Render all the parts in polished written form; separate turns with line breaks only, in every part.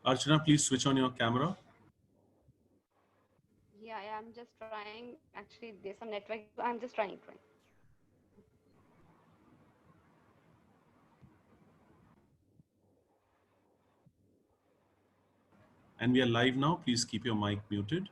Archana, please switch on your camera.
Yeah, I'm just trying. Actually, there's some network issue. I'm just trying.
And we are live now. Please keep your mic muted.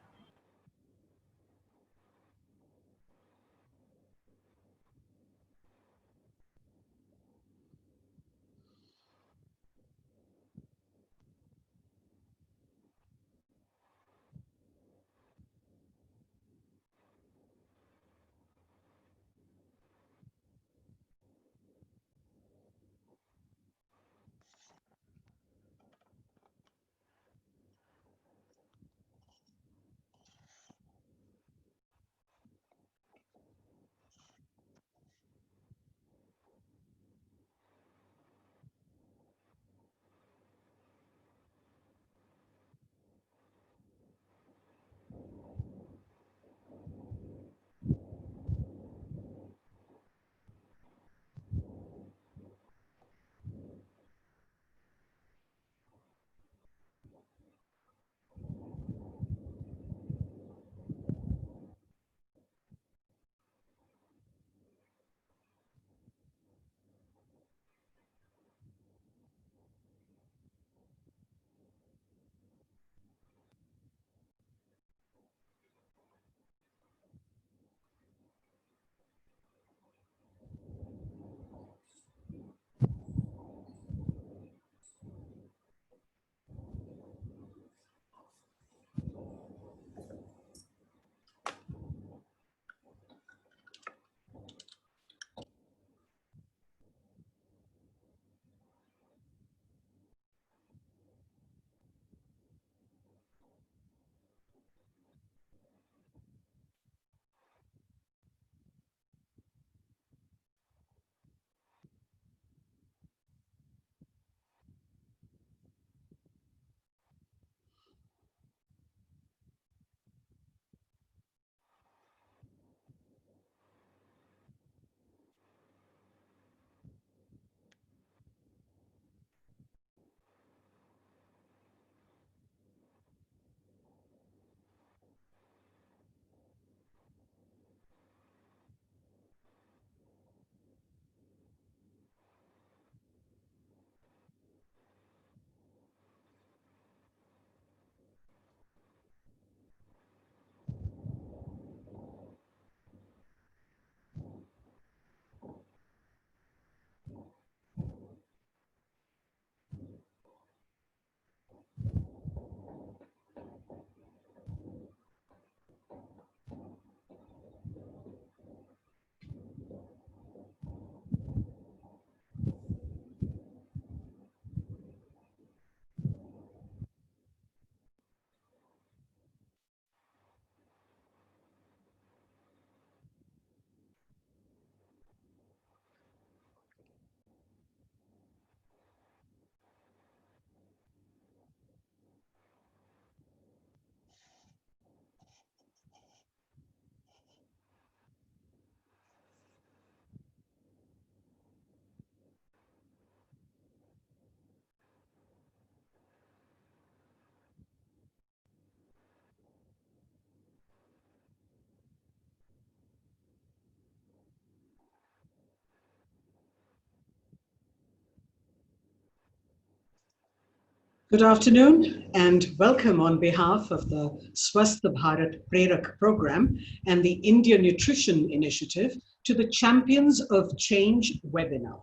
Good afternoon and welcome on behalf of the Swasth Bharat Prerak program and the India Nutrition Initiative to the Champions of Change webinar.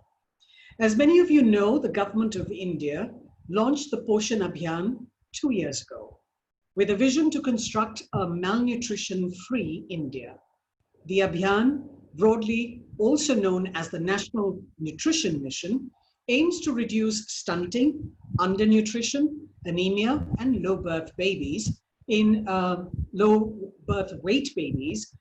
As many of you know, the government of India launched the POSHAN Abhiyaan 2 years ago with a vision to construct a malnutrition-free India. The Abhiyaan, broadly also known as the National Nutrition Mission, aims to reduce stunting, undernutrition, anemia, and low birth babies in low birth weight babies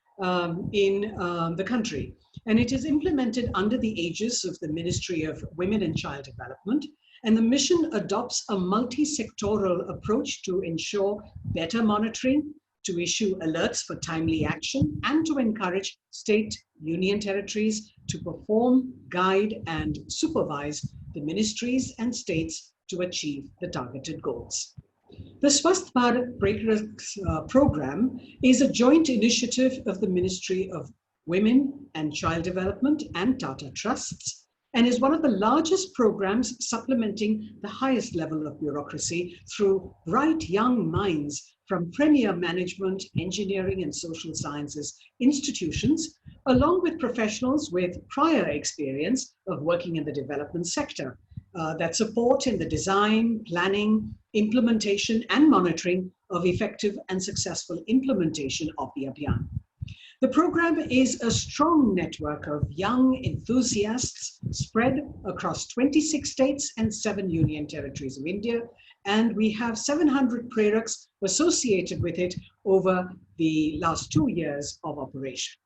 in the country. And it is implemented under the aegis of the Ministry of Women and Child Development. And the mission adopts a multi-sectoral approach to ensure better monitoring, to issue alerts for timely action, and to encourage state, union territories to perform, guide, and supervise the ministries and states to achieve the targeted goals. The Swasth Bharat Preraks program is a joint initiative of the Ministry of Women and Child Development and Tata Trusts, and is one of the largest programs supplementing the highest level of bureaucracy through bright young minds from premier management, engineering, and social sciences institutions, along with professionals with prior experience of working in the development sector that support in the design, planning, implementation, and monitoring of effective and successful implementation of the Abhiyaan. The program is a strong network of young enthusiasts spread across 26 states and 7 union territories of India, and we have 700 Preraks associated with it over the last 2 years of operation.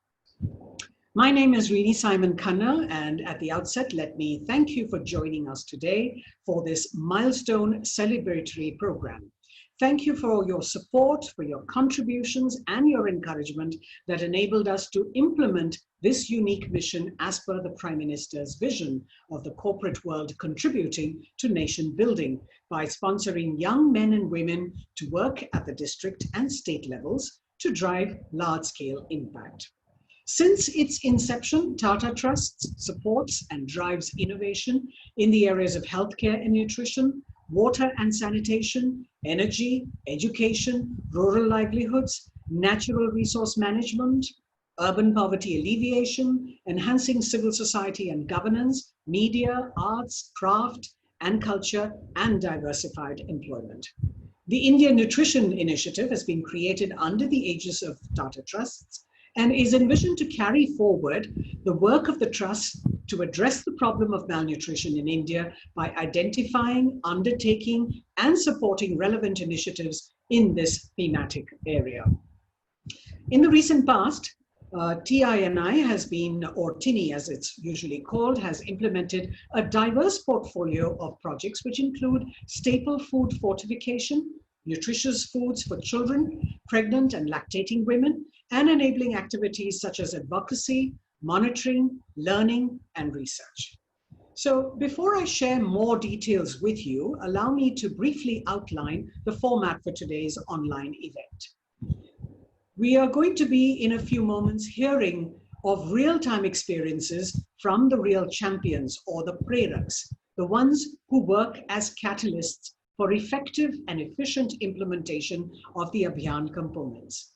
My name is Rini Simon Khanna, and at the outset, let me thank you for joining us today for this milestone celebratory program. Thank you for your support, for your contributions, and your encouragement that enabled us to implement this unique mission as per the Prime Minister's vision of the corporate world contributing to nation building by sponsoring young men and women to work at the district and state levels to drive large-scale impact. Since its inception, Tata Trusts supports and drives innovation in the areas of healthcare and nutrition, water and sanitation, energy, education, rural livelihoods, natural resource management, urban poverty alleviation, enhancing civil society and governance, media, arts, craft and culture, and diversified employment. The India Nutrition Initiative has been created under the aegis of Tata Trusts and is envisioned to carry forward the work of the Trust to address the problem of malnutrition in India by identifying, undertaking, and supporting relevant initiatives in this thematic area. In the recent past, TINI has been, or TINI as it's usually called, has implemented a diverse portfolio of projects which include staple food fortification, nutritious foods for children, pregnant and lactating women, and enabling activities such as advocacy, monitoring, learning, and research. So before I share more details with you, allow me to briefly outline the format for today's online event. We are going to be, in a few moments, hearing of real-time experiences from the real champions, or the Preraks, the ones who work as catalysts for effective and efficient implementation of the Abhiyaan components.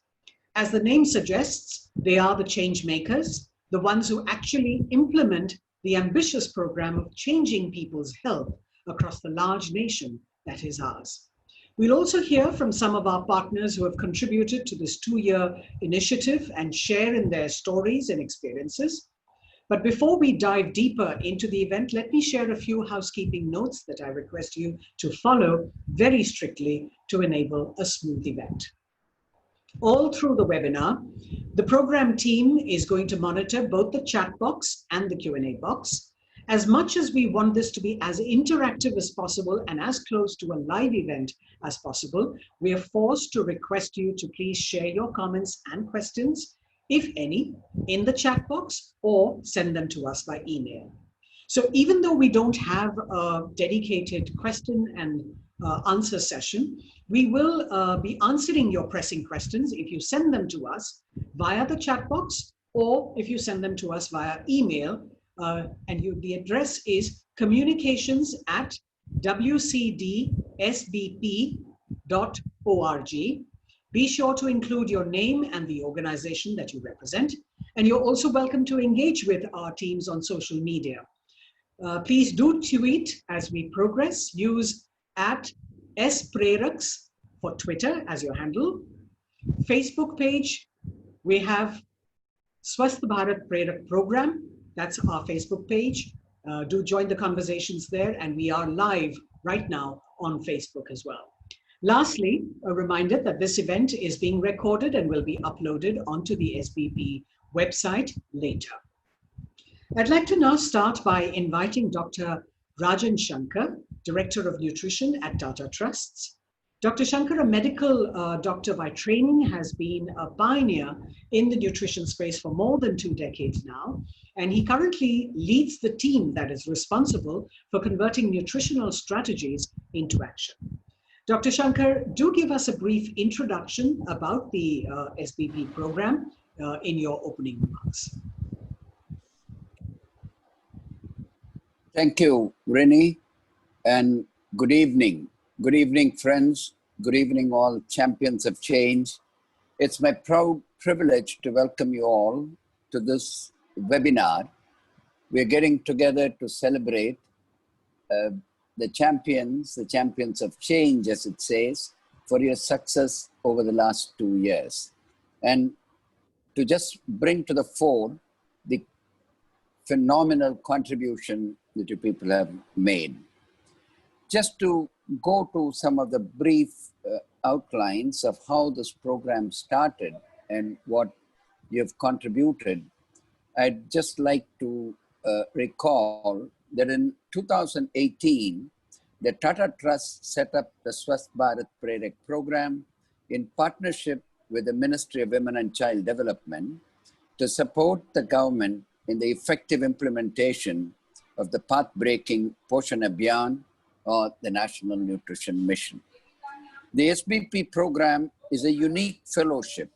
As the name suggests, they are the change makers, the ones who actually implement the ambitious program of changing people's health across the large nation that is ours. We'll also hear from some of our partners who have contributed to this 2-year initiative and share in their stories and experiences. But before we dive deeper into the event, let me share a few housekeeping notes that I request you to follow very strictly to enable a smooth event. All through the webinar, the program team is going to monitor both the chat box and the Q&A box. As much as we want this to be as interactive as possible and as close to a live event as possible, we are forced to request you to please share your comments and questions, if any, in the chat box or send them to us by email. So even though we don't have a dedicated question and answer session, we will be answering your pressing questions if you send them to us via the chat box or if you send them to us via email. The address is communications@wcdsbp.org. Be sure to include your name and the organization that you represent. And you're also welcome to engage with our teams on social media. Please do tweet as we progress. Use @SPreraks for Twitter as your handle. Facebook page, we have Swasth Bharat Prerak program. That's our Facebook page. Do join the conversations there, and we are live right now on Facebook as well. Lastly, a reminder that this event is being recorded and will be uploaded onto the SBP website later. I'd like to now start by inviting Dr. Rajan Shankar, Director of Nutrition at Tata Trusts. Dr. Shankar, a medical doctor by training, has been a pioneer in the nutrition space for more than 2 decades now. and he currently leads the team that is responsible for converting nutritional strategies into action. Dr. Shankar, do give us a brief introduction about the SBP program in your opening remarks.
Thank you, Rini, and good evening. Good evening, friends. Good evening, all champions of change. It's my proud privilege to welcome you all to this webinar. We're getting together to celebrate the champions of change, as it says, for your success over the last 2 years. And to just bring to the fore the phenomenal contribution that you people have made. Just to go to some of the brief outlines of how this program started and what you've contributed, I'd just like to recall that in 2018, the Tata Trust set up the Swasth Bharat Prerak program in partnership with the Ministry of Women and Child Development to support the government in the effective implementation of the path-breaking POSHAN Abhiyaan, or the National Nutrition Mission. The SBP program is a unique fellowship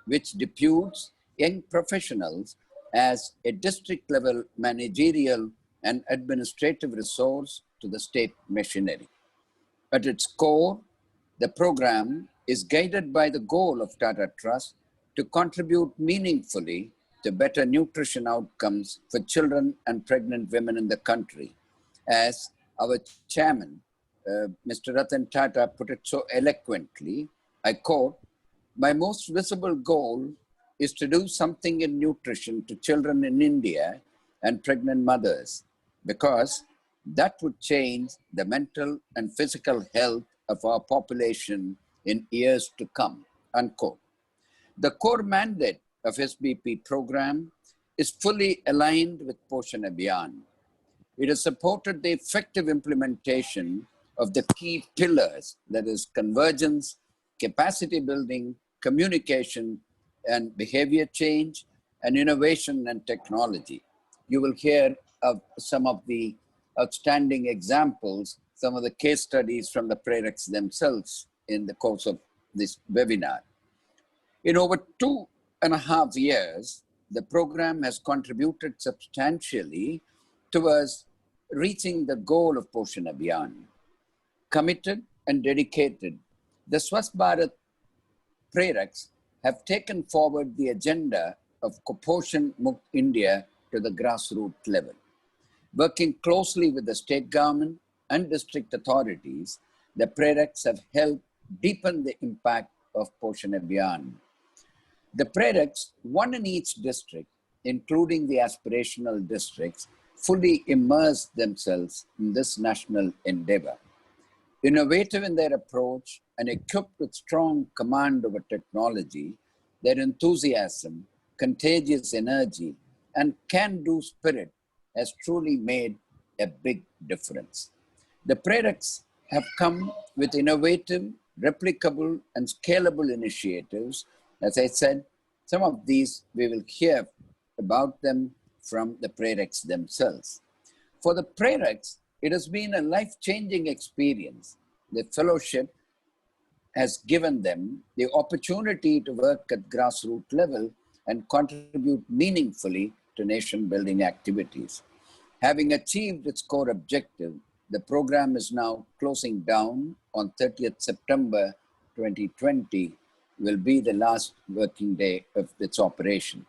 which deputes young professionals as a district-level managerial and administrative resource to the state machinery. At its core, the program is guided by the goal of Tata Trust to contribute meaningfully to better nutrition outcomes for children and pregnant women in the country. As our chairman, Mr. Ratan Tata, put it so eloquently, I quote, "My most visible goal is to do something in nutrition to children in India and pregnant mothers, because that would change the mental and physical health of our population in years to come," unquote. The core mandate of SBP program is fully aligned with POSHAN Abhiyaan. It has supported the effective implementation of the key pillars, that is convergence, capacity building, communication and behavior change, and innovation and technology. You will hear of some of the outstanding examples, some of the case studies from the Preraks themselves in the course of this webinar. In over 2.5 years, the program has contributed substantially towards reaching the goal of POSHAN Abhiyaan. Committed and dedicated, the Swasth Bharat Preraks have taken forward the agenda of kuposhan-mukt India to the grassroots level. Working closely with the state government and district authorities, the Preraks have helped deepen the impact of POSHAN Abhiyaan. The Preraks, one in each district, including the aspirational districts, fully immerse themselves in this national endeavor. Innovative in their approach and equipped with strong command over technology, their enthusiasm, contagious energy, and can-do spirit has truly made a big difference. The Preraks have come with innovative, replicable, and scalable initiatives. As I said, some of these we will hear about them from the Preraks themselves. For the Preraks, it has been a life-changing experience. The fellowship has given them the opportunity to work at grassroots level and contribute meaningfully to nation-building activities. Having achieved its core objective, the program is now closing down on 30th September 2020, will be the last working day of its operation.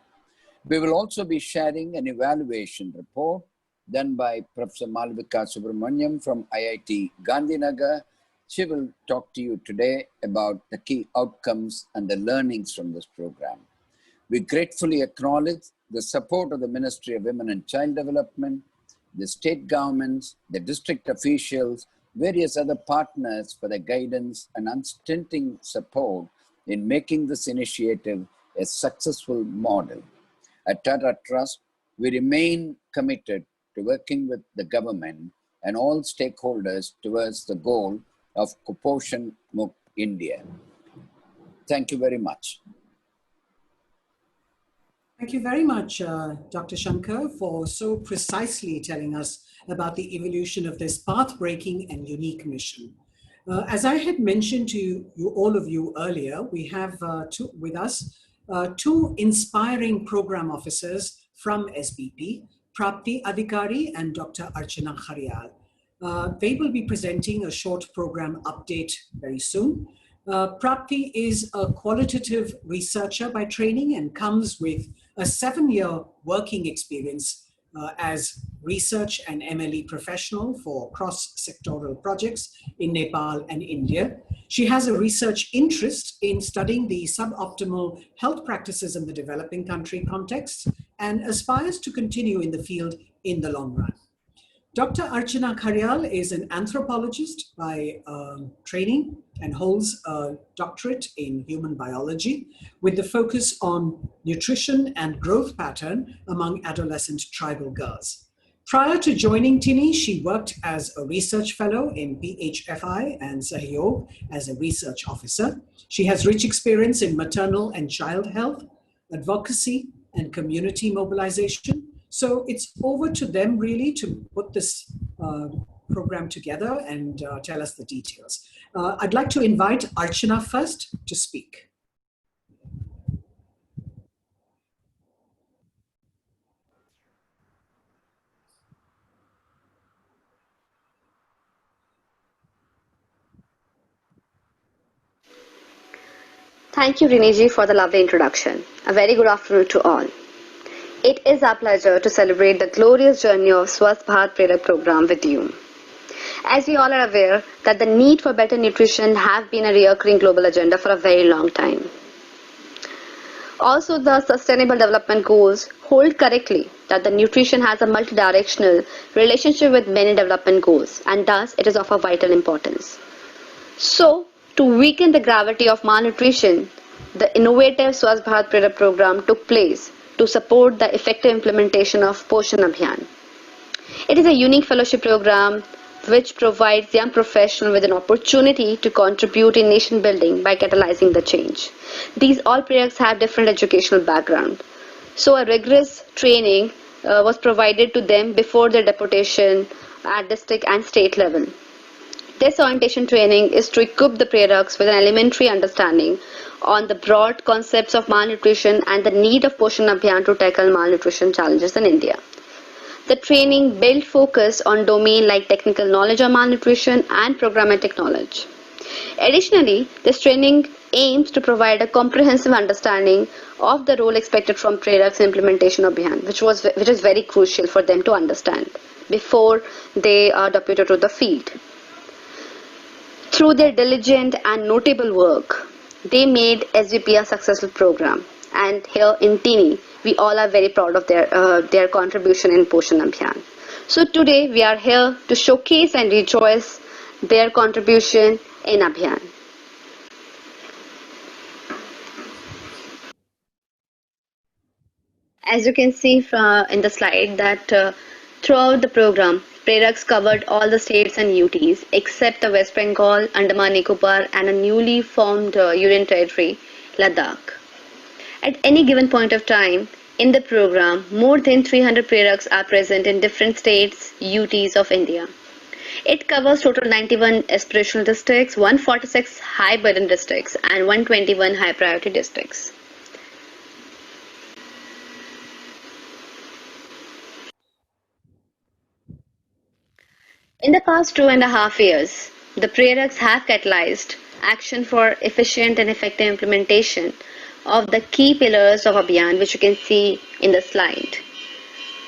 We will also be sharing an evaluation report done by Professor Malvika Subramaniam from IIT Gandhinagar. She will talk to you today about the key outcomes and the learnings from this program. We gratefully acknowledge the support of the Ministry of Women and Child Development, the state governments, the district officials, various other partners for their guidance and unstinting support in making this initiative a successful model. At Tata Trust, we remain committed to working with the government and all stakeholders towards the goal of kuposhan-mukt India. Thank you very much.
Thank you very much, Dr. Shankar, for so precisely telling us about the evolution of this path-breaking and unique mission. As I had mentioned to all of you earlier, we have with us two inspiring program officers from SBP, Prapti Adhikari and Dr. Archana Kharial. They will be presenting a short program update very soon. Prapti is a qualitative researcher by training and comes with a 7-year working experience as research and MLE professional for cross-sectoral projects in Nepal and India. She has a research interest in studying the suboptimal health practices in the developing country context and aspires to continue in the field in the long run. Dr. Archana Kharial is an anthropologist by training and holds a doctorate in human biology with the focus on nutrition and growth pattern among adolescent tribal girls. Prior to joining TINI, she worked as a research fellow in PHFI and Sahyog as a research officer. She has rich experience in maternal and child health, advocacy, and community mobilization. So it's over to them really to put this program together and tell us the details. I'd like to invite Archana first to speak.
Thank you, Riniji, for the lovely introduction. A very good afternoon to all. It is our pleasure to celebrate the glorious journey of Swasth Bharat Prerak program with you. As we all are aware that the need for better nutrition have been a recurring global agenda for a very long time. Also, the Sustainable Development Goals hold correctly that the nutrition has a multidirectional relationship with many development goals, and thus it is of a vital importance. So, to weaken the gravity of malnutrition, the innovative Swasth Bharat Prerak program took place to support the effective implementation of POSHAN Abhiyaan. It is a unique fellowship program which provides young professionals with an opportunity to contribute in nation building by catalyzing the change. These all Preraks have different educational background. So a rigorous training was provided to them before their deputation at district and state level. This orientation training is to equip the Preraks with an elementary understanding on the broad concepts of malnutrition and the need of POSHAN Abhiyaan to tackle malnutrition challenges in India. The training built focus on domain like technical knowledge of malnutrition and programmatic knowledge. Additionally, this training aims to provide a comprehensive understanding of the role expected from Preraks implementation of Abhiyaan, which is very crucial for them to understand before they are deputed to the field. Through their diligent and notable work, they made SVP a successful program, and here in TINI, we all are very proud of their contribution in POSHAN Abhiyaan. So today we are here to showcase and rejoice their contribution in Abhiyaan. As you can see in the slide that throughout the program, Preraks covered all the states and UTs except the West Bengal, Andaman Nicobar and a newly formed Union Territory, Ladakh. At any given point of time in the program, more than 300 Preraks are present in different states, UTs of India. It covers total 91 aspirational districts, 146 high burden districts and 121 high priority districts. In the past 2.5 years, the Preraks have catalyzed action for efficient and effective implementation of the key pillars of Abhiyaan, which you can see in the slide.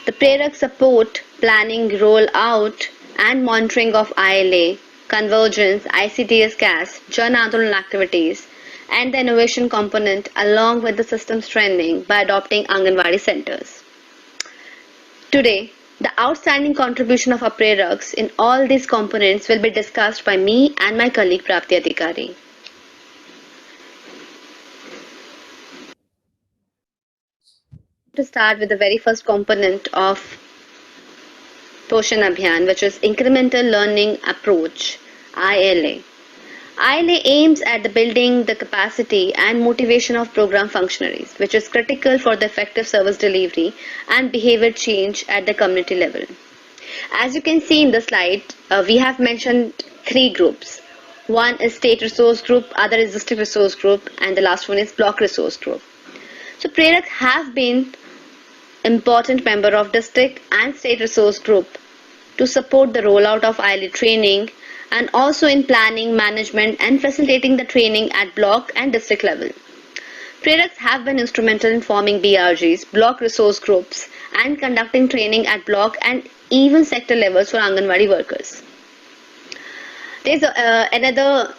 The Preraks support planning, rollout and monitoring of ILA, convergence, ICTS CAS, Jan Andolan activities and the innovation component along with the system strengthening by adopting Anganwadi centers. Today, the outstanding contribution of our Preraks in all these components will be discussed by me and my colleague Prapti Adhikari. To start with the very first component of POSHAN Abhiyaan, which is Incremental Learning Approach, ILA. ILA aims at the building the capacity and motivation of program functionaries, which is critical for the effective service delivery and behavior change at the community level. As you can see in the slide, we have mentioned three groups. One is state resource group, other is district resource group, and the last one is block resource group. So Preraks have been important member of district and state resource group to support the rollout of ILA training and also in planning, management and facilitating the training at block and district level. Preraks have been instrumental in forming BRGs, block resource groups, and conducting training at block and even sector levels for Anganwadi workers. There's another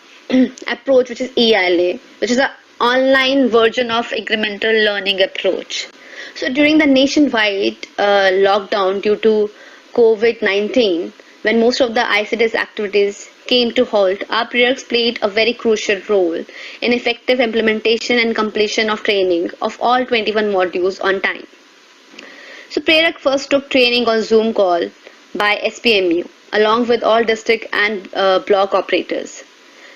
approach which is EILA, which is an online version of incremental learning approach. So during the nationwide lockdown due to COVID-19, when most of the ICDS activities came to halt, our Preraks played a very crucial role in effective implementation and completion of training of all 21 modules on time. So Prerak first took training on Zoom call by SPMU along with all district and block operators.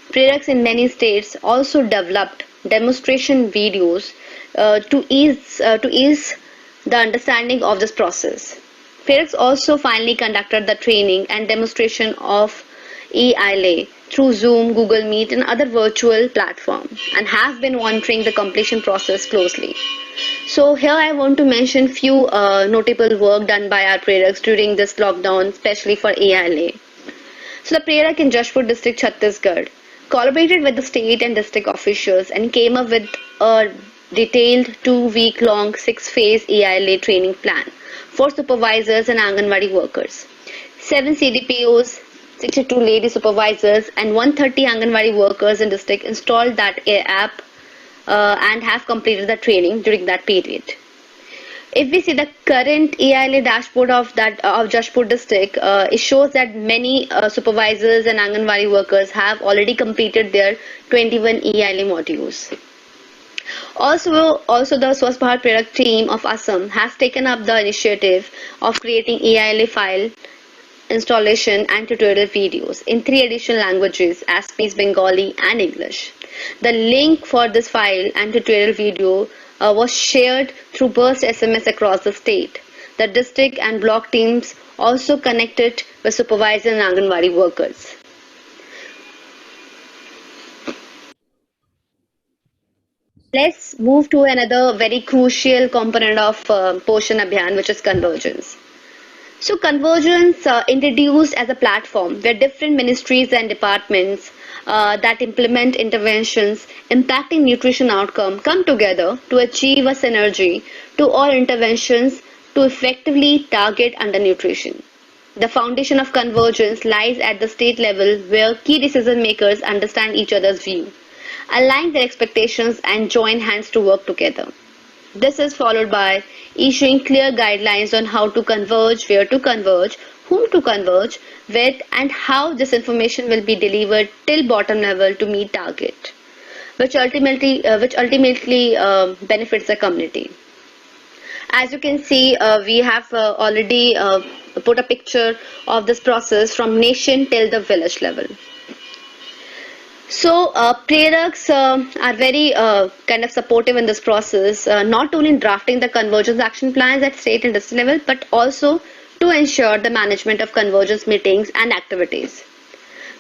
Preraks in many states also developed demonstration videos to ease the understanding of this process. Preraks also finally conducted the training and demonstration of EILA through Zoom, Google Meet and other virtual platforms and have been monitoring the completion process closely. So here I want to mention few notable work done by our Preraks during this lockdown, especially for EILA. So the Prerak in Jashpur district, Chhattisgarh, collaborated with the state and district officials and came up with a detailed 2-week-long 6-phase EILA training plan for supervisors and Anganwadi workers. 7 CDPOs, 62 lady supervisors and 130 Anganwadi workers in district installed that app and have completed the training during that period. If we see the current EILA dashboard of Jashpur district, it shows that many supervisors and Anganwadi workers have already completed their 21 EILA modules. Also the Swasth Bharat Prerak team of Assam has taken up the initiative of creating EILA file installation and tutorial videos in 3 additional languages, Assamese, Bengali and English. The link for this file and tutorial video was shared through burst SMS across the state. The district and block teams also connected with supervisors and Anganwadi workers. Let's move to another very crucial component of POSHAN Abhiyaan, which is convergence. So convergence introduced as a platform where different ministries and departments that implement interventions impacting nutrition outcome come together to achieve a synergy to all interventions to effectively target undernutrition. The foundation of convergence lies at the state level where key decision makers understand each other's view, align their expectations and join hands to work together. This is followed by issuing clear guidelines on how to converge, where to converge, whom to converge with and how this information will be delivered till bottom level to meet target, which ultimately benefits the community. As you can see, we have already put a picture of this process from nation till the village level. So Preraks are very kind of supportive in this process, not only in drafting the convergence action plans at state and district level, but also to ensure the management of convergence meetings and activities.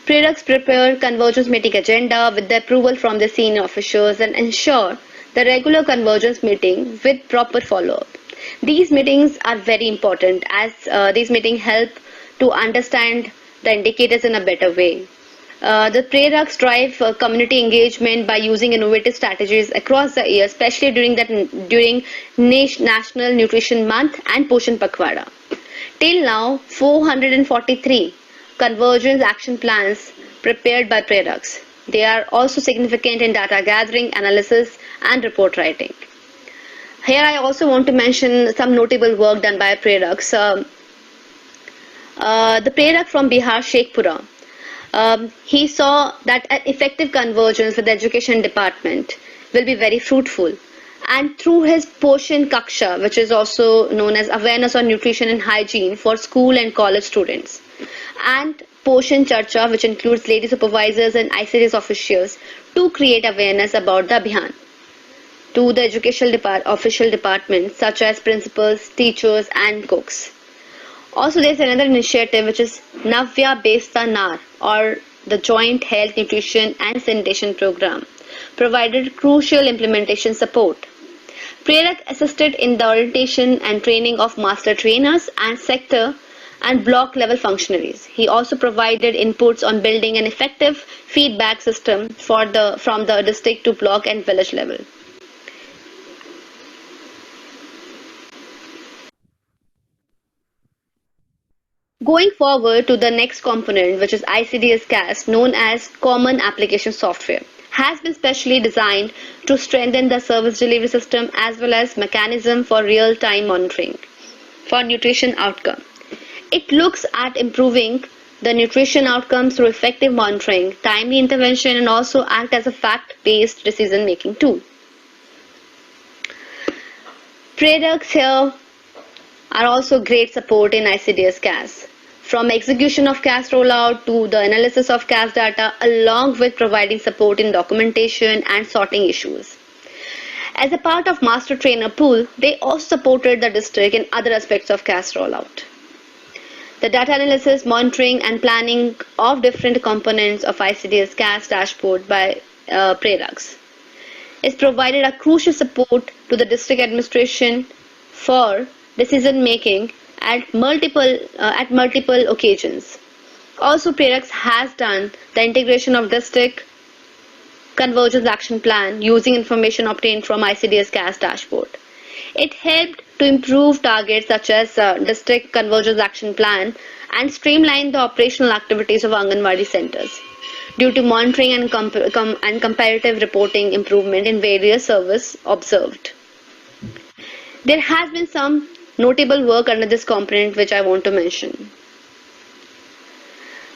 Preraks prepare convergence meeting agenda with the approval from the senior officials and ensure the regular convergence meeting with proper follow-up. These meetings are very important as these meetings help to understand the indicators in a better way. The Preraks drive community engagement by using innovative strategies across the year, especially during National Nutrition Month and Poshan Pakhwada. Till now, 443 convergence action plans prepared by Preraks. They are also significant in data gathering, analysis, and report writing. Here, I also want to mention some notable work done by Preraks. The Prerak from Bihar, Shekhpura. He saw that an effective convergence with the education department will be very fruitful. And through his Poshan Kaksha, which is also known as awareness on nutrition and hygiene for school and college students, and POSHAN Charcha, which includes lady supervisors and ICDS officials, to create awareness about the Abhiyaan to the official departments such as principals, teachers, and cooks. Also, there's another initiative which is Navya Besta Nar, or the Joint Health, Nutrition and Sanitation Program, provided crucial implementation support. Prerak assisted in the orientation and training of master trainers and sector and block level functionaries. He also provided inputs on building an effective feedback system from the district to block and village level. Going forward to the next component, which is ICDS CAS, known as Common Application Software, has been specially designed to strengthen the service delivery system as well as mechanism for real-time monitoring for nutrition outcome. It looks at improving the nutrition outcomes through effective monitoring, timely intervention, and also act as a fact-based decision-making tool. Preraks here are also great support in ICDS CAS. From execution of CAS rollout to the analysis of CAS data, along with providing support in documentation and sorting issues. As a part of master trainer pool, they also supported the district in other aspects of CAS rollout. The data analysis, monitoring and planning of different components of ICDS CAS dashboard by Preraks is provided a crucial support to the district administration for decision making at multiple occasions. Also, Preraks has done the integration of district convergence action plan using information obtained from ICDS CAS dashboard. It helped to improve targets such as district convergence action plan and streamline the operational activities of Anganwadi centers due to monitoring and comparative reporting improvement in various services observed. There has been some notable work under this component which I want to mention.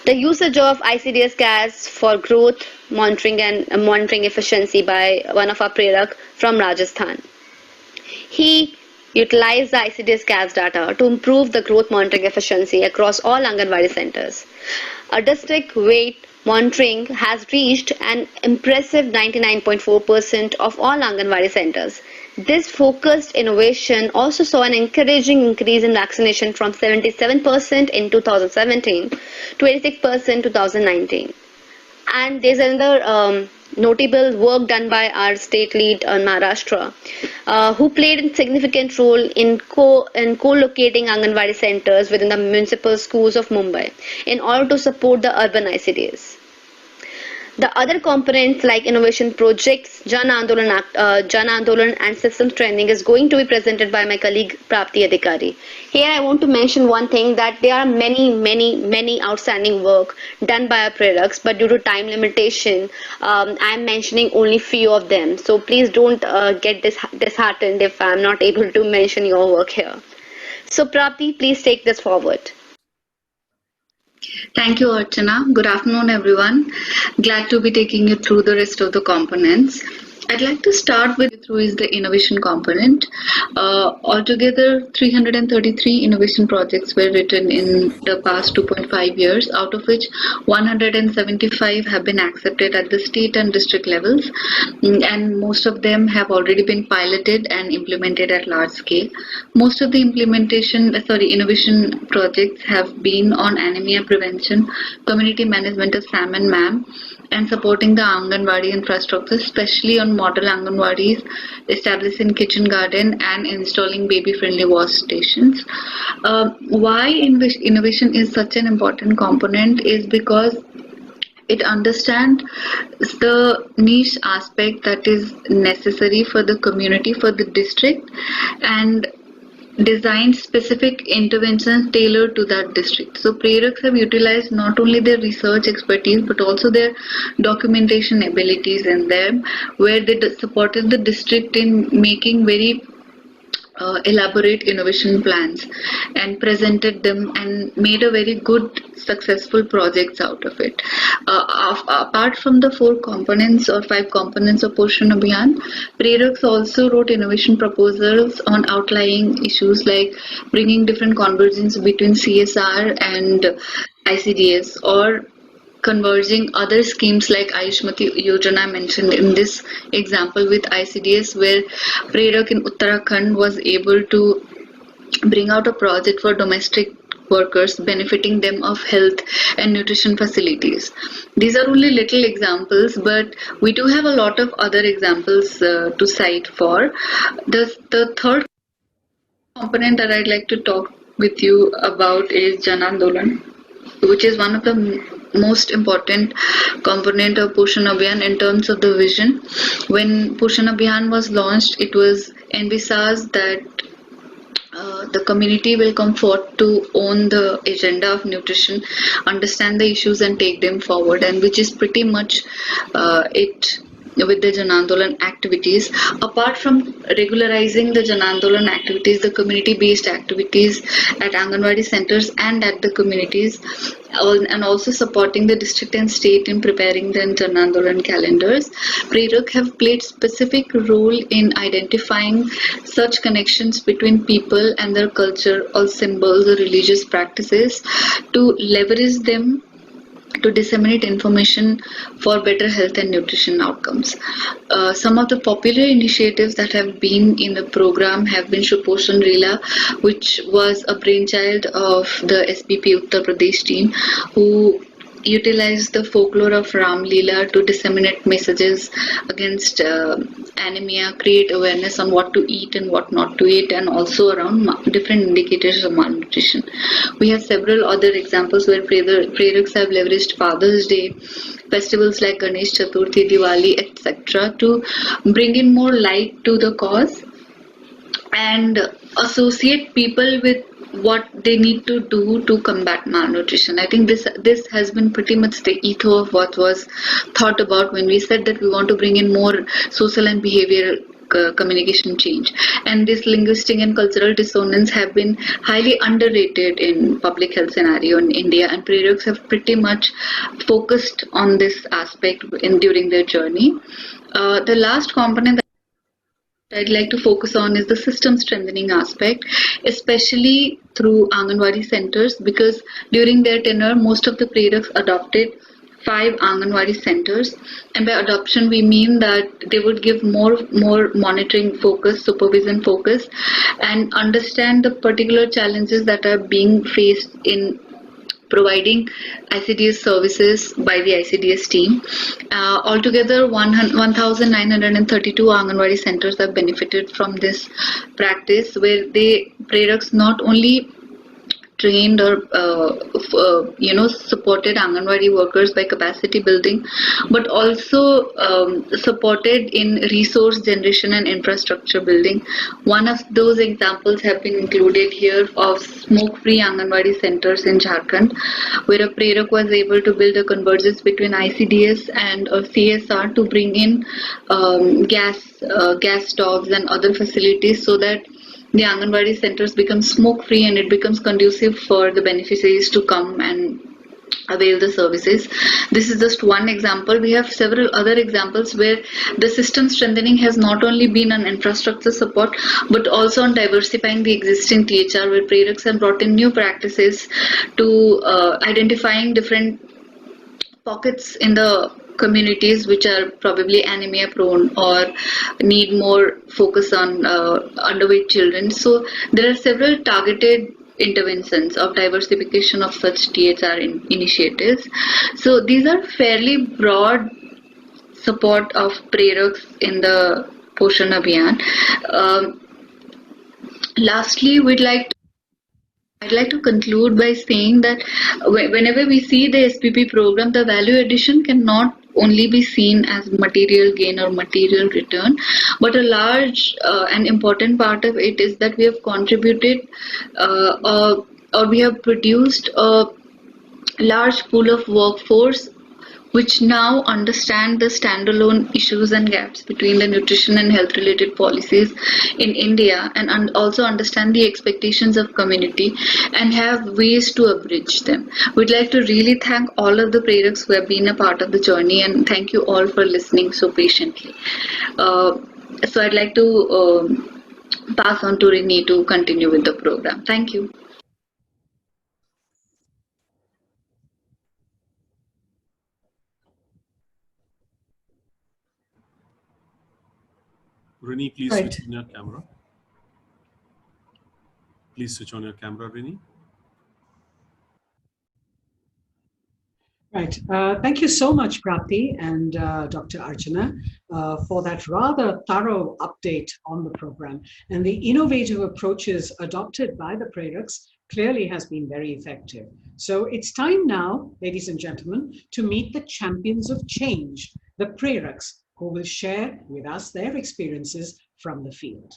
The usage of ICDS CAS for growth monitoring and monitoring efficiency by one of our Prerak from Rajasthan. He utilized the ICDS CAS data to improve the growth monitoring efficiency across all Anganwadi centers. A district weight monitoring has reached an impressive 99.4% of all Anganwadi centers. This focused innovation also saw an encouraging increase in vaccination from 77% in 2017 to 86% in 2019. And there's another notable work done by our state lead in Maharashtra, who played a significant role in co-locating Anganwadi centers within the municipal schools of Mumbai in order to support the urban ICDs. The other components like innovation projects, Jan Andolan and systems training is going to be presented by my colleague Prapti Adhikari. Here I want to mention one thing, that there are many outstanding work done by our products, but due to time limitation, I am mentioning only few of them. So please don't get disheartened if I am not able to mention your work here. So Prapti, please take this forward.
Thank you, Archana. Good afternoon, everyone. Glad to be taking you through the rest of the components. I'd like to start with the innovation component. Altogether, 333 innovation projects were written in the past 2.5 years, out of which 175 have been accepted at the state and district levels, and most of them have already been piloted and implemented at large scale. Most of the innovation projects have been on anemia prevention, community management of salmon MAM, and supporting the Anganwadi infrastructure, especially on model Anganwadis, establishing kitchen garden and installing baby-friendly wash stations. Why innovation is such an important component is because it understands the niche aspect that is necessary for the community, for the district, and design specific interventions tailored to that district. So Preraks have utilized not only their research expertise but also their documentation abilities in them, where they supported the district in making very elaborate innovation plans and presented them and made a very good successful projects out of it. Apart from the 4 components or 5 components of POSHAN Abhiyaan, Preraks also wrote innovation proposals on outlying issues like bringing different convergence between CSR and ICDS, or converging other schemes like Ayushmati Yojana mentioned in this example with ICDS, where Prerak in Uttarakhand was able to bring out a project for domestic workers, benefiting them of health and nutrition facilities. These are only little examples, but we do have a lot of other examples to cite for. The third component that I'd like to talk with you about is Jan Andolan, which is one of the most important component of POSHAN Abhiyaan in terms of the vision. When POSHAN Abhiyaan was launched, it was envisaged that the community will come forth to own the agenda of nutrition, understand the issues and take them forward, and which is pretty much it with the Jan Andolan activities. Apart from regularizing the Jan Andolan activities, the community-based activities at Anganwadi centers and at the communities, and also supporting the district and state in preparing the Jan Andolan calendars, Prerak have played specific role in identifying such connections between people and their culture or symbols or religious practices to leverage them to disseminate information for better health and nutrition outcomes. Some of the popular initiatives that have been in the program have been Kuposhan Rela, which was a brainchild of the SBP Uttar Pradesh team, who utilized the folklore of Ram Leela to disseminate messages against anemia, create awareness on what to eat and what not to eat, and also around different indicators of malnutrition. We have several other examples where Preraks have leveraged Father's Day, festivals like Ganesh Chaturthi, Diwali, etc. to bring in more light to the cause and associate people with what they need to do to combat malnutrition. I think this has been pretty much the ethos of what was thought about when we said that we want to bring in more social and behavioral communication change. And this linguistic and cultural dissonance have been highly underrated in public health scenario in India, and Preraks have pretty much focused on this aspect during their journey. The last component I'd like to focus on is the system strengthening aspect, especially through Anganwadi centers, because during their tenure, most of the Preraks adopted 5 Anganwadi centers, and by adoption we mean that they would give more monitoring focus, supervision focus, and understand the particular challenges that are being faced in providing ICDS services by the ICDS team. Altogether, 1,932 Anganwadi centers have benefited from this practice, where Preraks not only trained or supported Anganwadi workers by capacity building, but also supported in resource generation and infrastructure building. One of those examples have been included here of smoke-free Anganwadi centers in Jharkhand, where a Prerak was able to build a convergence between ICDS and CSR to bring in gas stoves and other facilities so that the Anganwadi centers become smoke-free and it becomes conducive for the beneficiaries to come and avail the services. This is just one example. We have several other examples where the system strengthening has not only been on infrastructure support, but also on diversifying the existing THR, where Preraks have brought in new practices to identifying different pockets in the communities which are probably anemia prone or need more focus on underweight children. So there are several targeted interventions of diversification of such THR initiatives. So these are fairly broad support of Preraks in the POSHAN Abhiyaan. Lastly, I'd like to conclude by saying that whenever we see the SBP program, the value addition cannot only be seen as material gain or material return, but a large and important part of it is that we have contributed or we have produced a large pool of workforce which now understand the standalone issues and gaps between the nutrition and health related policies in India, and also understand the expectations of community and have ways to abridge them. We'd like to really thank all of the Preraks who have been a part of the journey, and thank you all for listening so patiently. So I'd like to pass on to Rini to continue with the program. Thank you.
Rini, please
Right.
switch on your camera. Please switch on your camera, Rini.
Right. Thank you so much, Prapti and Dr. Archana, for that rather thorough update on the program. And the innovative approaches adopted by the Preraks clearly has been very effective. So it's time now, ladies and gentlemen, to meet the champions of change, the Preraks, who will share with us their experiences from the field.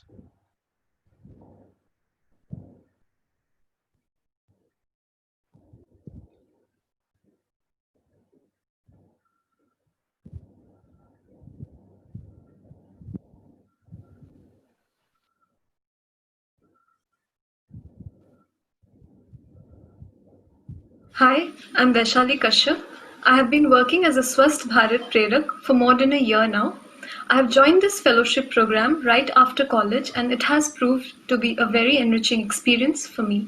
Hi, I'm Vaishali Kashyap. I have been working as a Swasth Bharat Prerak for more than a year now. I have joined this fellowship program right after college and it has proved to be a very enriching experience for me.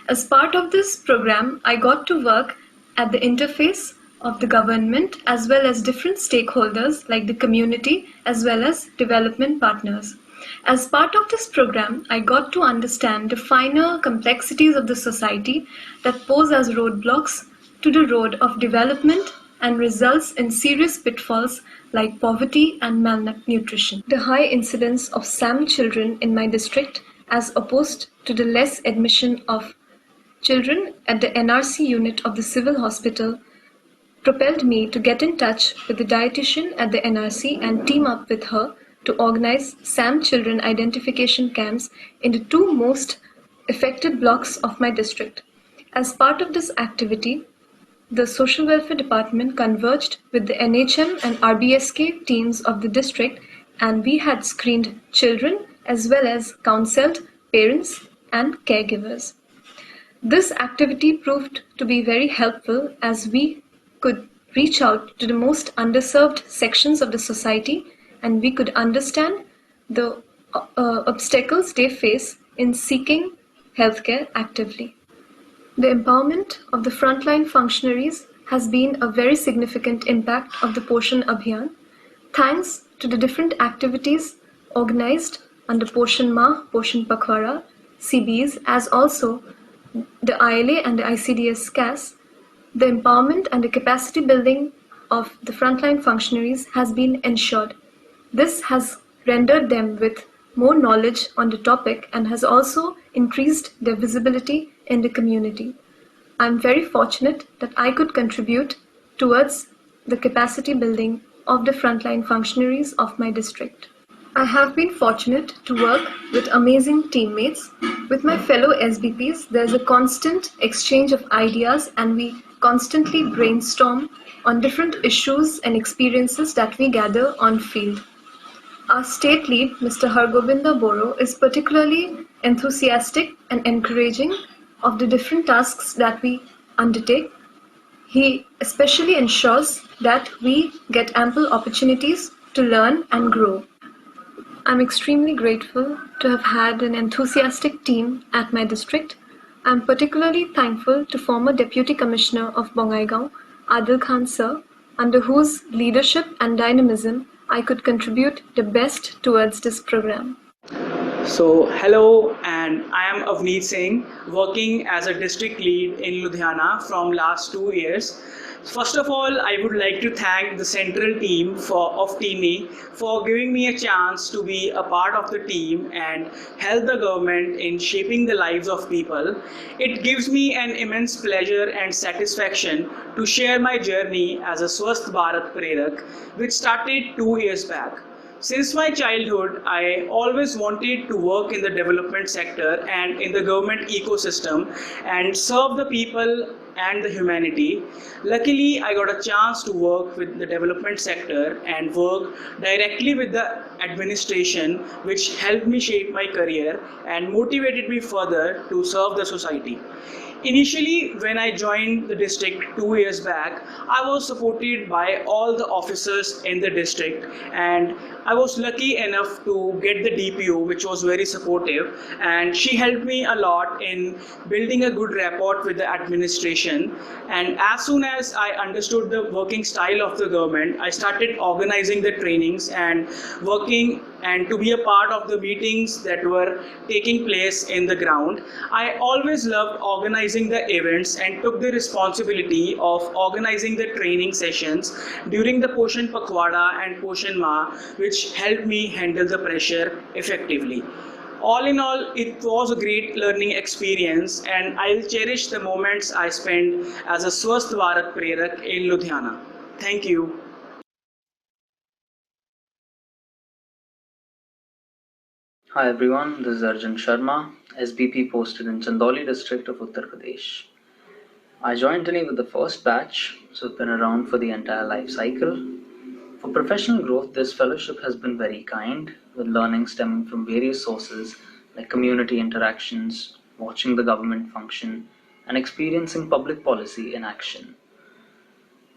As part of this program, I got to work at the interface of the government as well as different stakeholders like the community as well as development partners. As part of this program, I got to understand the finer complexities of the society that pose as roadblocks to the road of development and results in serious pitfalls like poverty and malnutrition. The high incidence of SAM children in my district as opposed to the less admission of children at the NRC unit of the civil hospital propelled me to get in touch with the dietitian at the NRC and team up with her to organize SAM children identification camps in the two most affected blocks of my district. As part of this activity, the Social Welfare Department converged with the NHM and RBSK teams of the district, and we had screened children as well as counseled parents and caregivers. This activity proved to be very helpful as we could reach out to the most underserved sections of the society and we could understand the obstacles they face in seeking healthcare actively. The empowerment of the frontline functionaries has been a very significant impact of the POSHAN Abhiyaan, thanks to the different activities organized under POSHAN Mah, POSHAN Pakhwara, CBs, as also the ILA and the ICDS CAS. The empowerment and the capacity building of the frontline functionaries has been ensured. This has rendered them with more knowledge on the topic and has also increased their visibility in the community. I'm very fortunate that I could contribute towards the capacity building of the frontline functionaries of my district. I have been fortunate to work with amazing teammates. With my fellow SBPs, there's a constant exchange of ideas and we constantly brainstorm on different issues and experiences that we gather on field. Our state lead, Mr. Hargovinda Boro, is particularly enthusiastic and encouraging of the different tasks that we undertake. He especially ensures that we get ample opportunities to learn and grow. I'm extremely grateful to have had an enthusiastic team at my district. I'm particularly thankful to former Deputy Commissioner of Bongaigaon, Adil Khan sir, under whose leadership and dynamism I could contribute the best towards this program.
So, hello, and I am Avneet Singh, working as a district lead in Ludhiana from last 2 years. First of all, I would like to thank the central team of TINI for giving me a chance to be a part of the team and help the government in shaping the lives of people. It gives me an immense pleasure and satisfaction to share my journey as a Swasth Bharat Prerak, which started 2 years back. Since my childhood, I always wanted to work in the development sector and in the government ecosystem and serve the people and the humanity. Luckily, I got a chance to work with the development sector and work directly with the administration, which helped me shape my career and motivated me further to serve the society. Initially, when I joined the district 2 years back, I was supported by all the officers in the district, and I was lucky enough to get the DPO, which was very supportive, and she helped me a lot in building a good rapport with the administration. And as soon as I understood the working style of the government, I started organizing the trainings and working and to be a part of the meetings that were taking place in the ground. I always loved organizing the events and took the responsibility of organizing the training sessions during the Poshan Pakhwada and Poshan Ma, which helped me handle the pressure effectively. All in all, it was a great learning experience, and I'll cherish the moments I spent as a Swasth Bharat Prerak in Ludhiana. Thank you.
Hi everyone, this is Arjun Sharma, SBP posted in Chandauli district of Uttar Pradesh. I joined TINI with the first batch, so I've been around for the entire life cycle. For professional growth, this fellowship has been very kind, with learning stemming from various sources like community interactions, watching the government function, and experiencing public policy in action.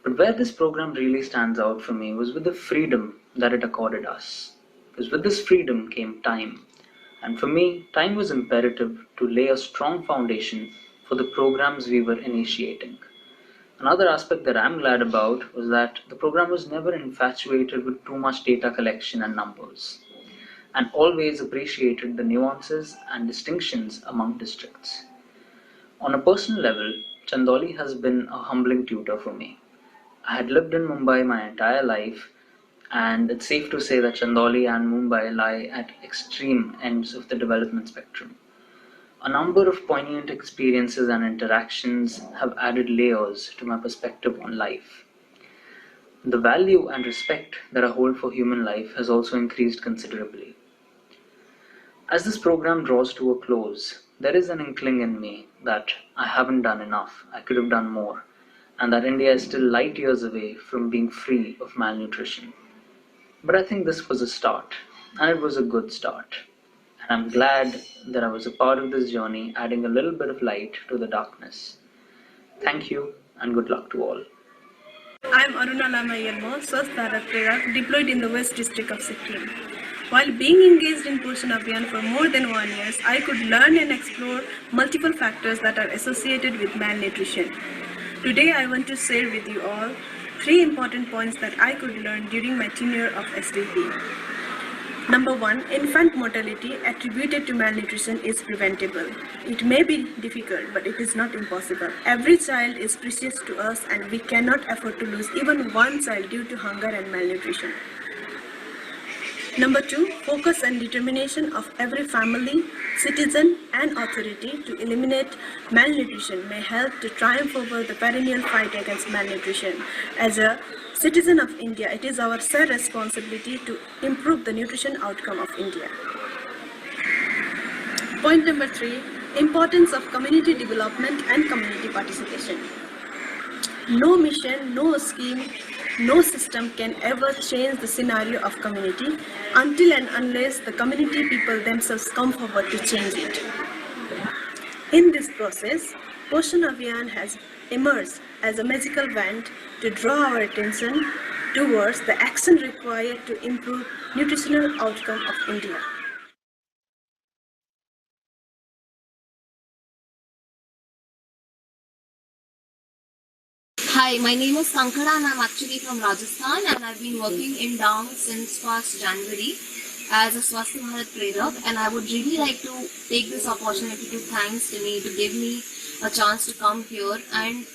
But where this program really stands out for me was with the freedom that it accorded us. Because with this freedom came time. And for me, time was imperative to lay a strong foundation for the programs we were initiating. Another aspect that I'm glad about was that the program was never infatuated with too much data collection and numbers, and always appreciated the nuances and distinctions among districts. On a personal level, Chandauli has been a humbling tutor for me. I had lived in Mumbai my entire life, and it's safe to say that Chandauli and Mumbai lie at extreme ends of the development spectrum. A number of poignant experiences and interactions have added layers to my perspective on life. The value and respect that I hold for human life has also increased considerably. As this program draws to a close, there is an inkling in me that I haven't done enough, I could have done more, and that India is still light years away from being free of malnutrition. But I think this was a start, and it was a good start. And I'm glad that I was a part of this journey, adding a little bit of light to the darkness. Thank you, and good luck to all.
I'm Aruna Lamayelmo, Swasth Bharat Prerak, deployed in the West District of Sikkim. While being engaged in POSHAN Abhiyaan for more than 1 year, I could learn and explore multiple factors that are associated with malnutrition. Today, I want to share with you all 3 important points that I could learn during my tenure of SDP. Number 1, infant mortality attributed to malnutrition is preventable. It may be difficult, but it is not impossible. Every child is precious to us, and we cannot afford to lose even one child due to hunger and malnutrition. Number 2, focus and determination of every family, citizen and authority to eliminate malnutrition may help to triumph over the perennial fight against malnutrition. As a citizen of India, it is our shared responsibility to improve the nutrition outcome of India. Point number 3, importance of community development and community participation. No mission, no scheme, no system can ever change the scenario of community until and unless the community people themselves come forward to change it. In this process, POSHAN Abhiyaan has emerged as a magical wand to draw our attention towards the action required to improve nutritional outcome of India.
Hi, my name is Sankara and I'm actually from Rajasthan, and I've been working in Dang since past January as a Swasth Bharat Prerak, and I would really like to take this opportunity to thanks to me to give me a chance to come here and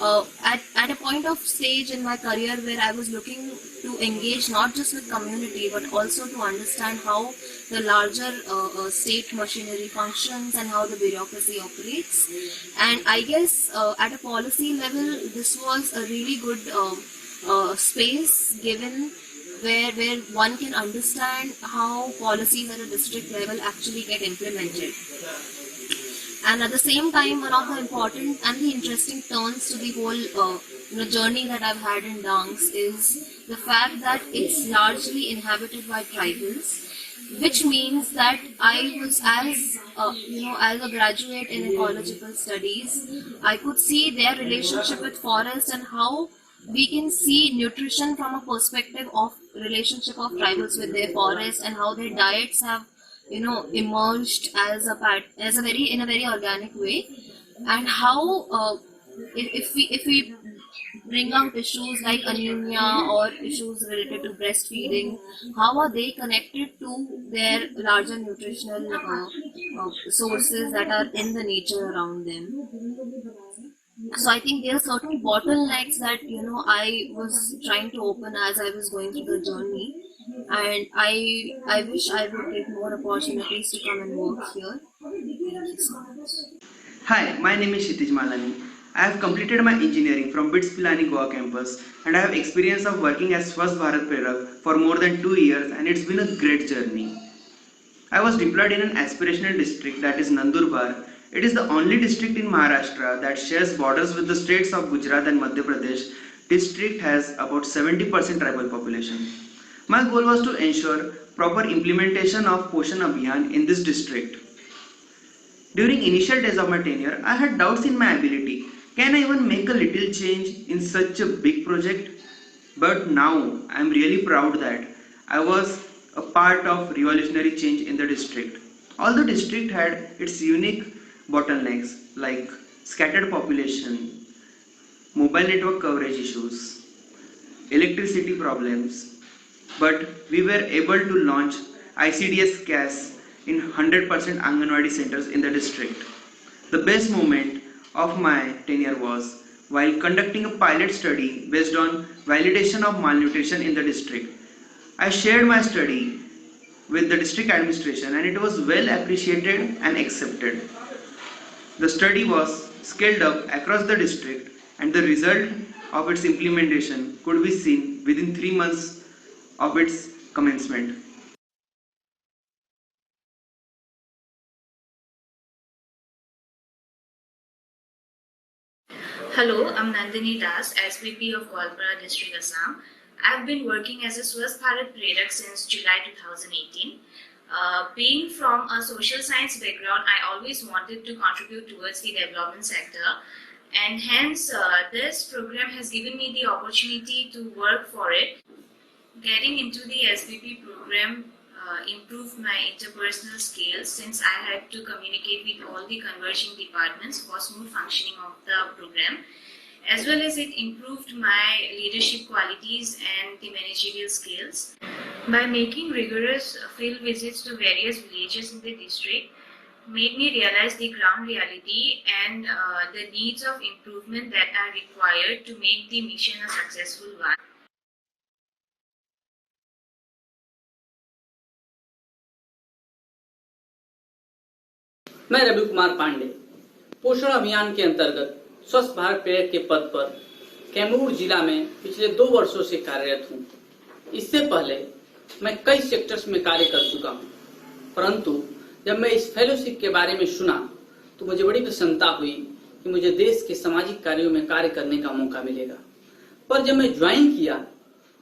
at a point of stage in my career where I was looking to engage not just with community but also to understand how the larger state machinery functions and how the bureaucracy operates. And I guess at a policy level, this was a really good space given where one can understand how policies at a district level actually get implemented. And at the same time, one of the important and the interesting turns to the whole journey that I've had in Dangs is the fact that it's largely inhabited by tribals, which means that I was as a graduate in ecological studies, I could see their relationship with forest and how we can see nutrition from a perspective of relationship of tribals with their forest and how their diets have emerged as a very organic way, and how if we bring out issues like anemia or issues related to breastfeeding, how are they connected to their larger nutritional sources that are in the nature around them? So I think there are certain bottlenecks that I was trying to open as I was going through the journey, and I wish I would get more opportunities to come and work here. Thank you so much.
Hi, my name is Kshitij Malani. I have completed my engineering from BITS Pilani Goa campus and I have experience of working as Swasth Bharat Prerak for more than 2 years and it's been a great journey. I was deployed in an aspirational district that is Nandurbar. It is the only district in Maharashtra that shares borders with the states of Gujarat and Madhya Pradesh. District has about 70% tribal population. My goal was to ensure proper implementation of POSHAN Abhiyaan in this district. During initial days of my tenure, I had doubts in my ability. Can I even make a little change in such a big project? But now I am really proud that I was a part of revolutionary change in the district. Although district had its unique bottlenecks like scattered population, mobile network coverage issues, electricity problems, but we were able to launch ICDS CAS in 100% Anganwadi centers in the district. The best moment of my tenure was while conducting a pilot study based on validation of malnutrition in the district. I shared my study with the district administration and it was well appreciated and accepted. The study was scaled up across the district and the result of its implementation could be seen within 3 months of its commencement.
Hello, I'm Nandini Das, SVP of Gwalpara District, Assam. I've been working as a Swasth Bharat Prerak since July 2018. Being from a social science background, I always wanted to contribute towards the development sector, and hence this program has given me the opportunity to work for it. Getting into the SVP program improved my interpersonal skills since I had to communicate with all the converging departments for smooth functioning of the program, as well as it improved my leadership qualities and the managerial skills. By making rigorous field visits to various villages in the district, made me realize the ground reality and the needs of improvement that are required to make the mission a successful one.
मैं रवि कुमार पांडे पोषण अभियान के अंतर्गत स्वस्थ भारत प्रेरक के पद पर कैमूर जिला में पिछले 2 वर्षों से कार्यरत हूं। इससे पहले मैं कई सेक्टर्स में कार्य कर चुका हूं, परंतु जब मैं इस फेलोशिप के बारे में सुना तो मुझे बड़ी प्रसन्नता हुई कि मुझे देश के सामाजिक कार्यों में कार्य करने का मौका मिलेगा। पर जब मैं ज्वाइन किया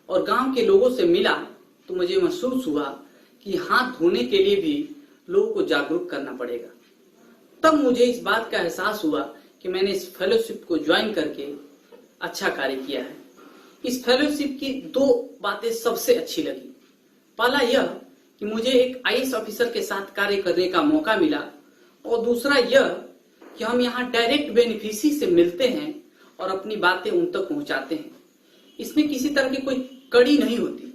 और गांव के लोगों से मिला तो मुझे महसूस हुआ कि हाथ धोने के लिए भी लोगों को जागरूक करना पड़ेगा। तब मुझे इस बात का एहसास हुआ कि मैंने इस फेलोशिप को ज्वाइन करके अच्छा कार्य किया है। इस फेलोशिप की 2 बातें सबसे अच्छी लगी। पहला यह कि मुझे एक आईएएस ऑफिसर के साथ कार्य करने का मौका मिला और दूसरा यह कि हम यहाँ डायरेक्ट बेनिफिशियरी से मिलते हैं और अपनी बातें उन तक पहुंचाते हैं। इसमें किसी तरह की कोई कड़ी नहीं होती।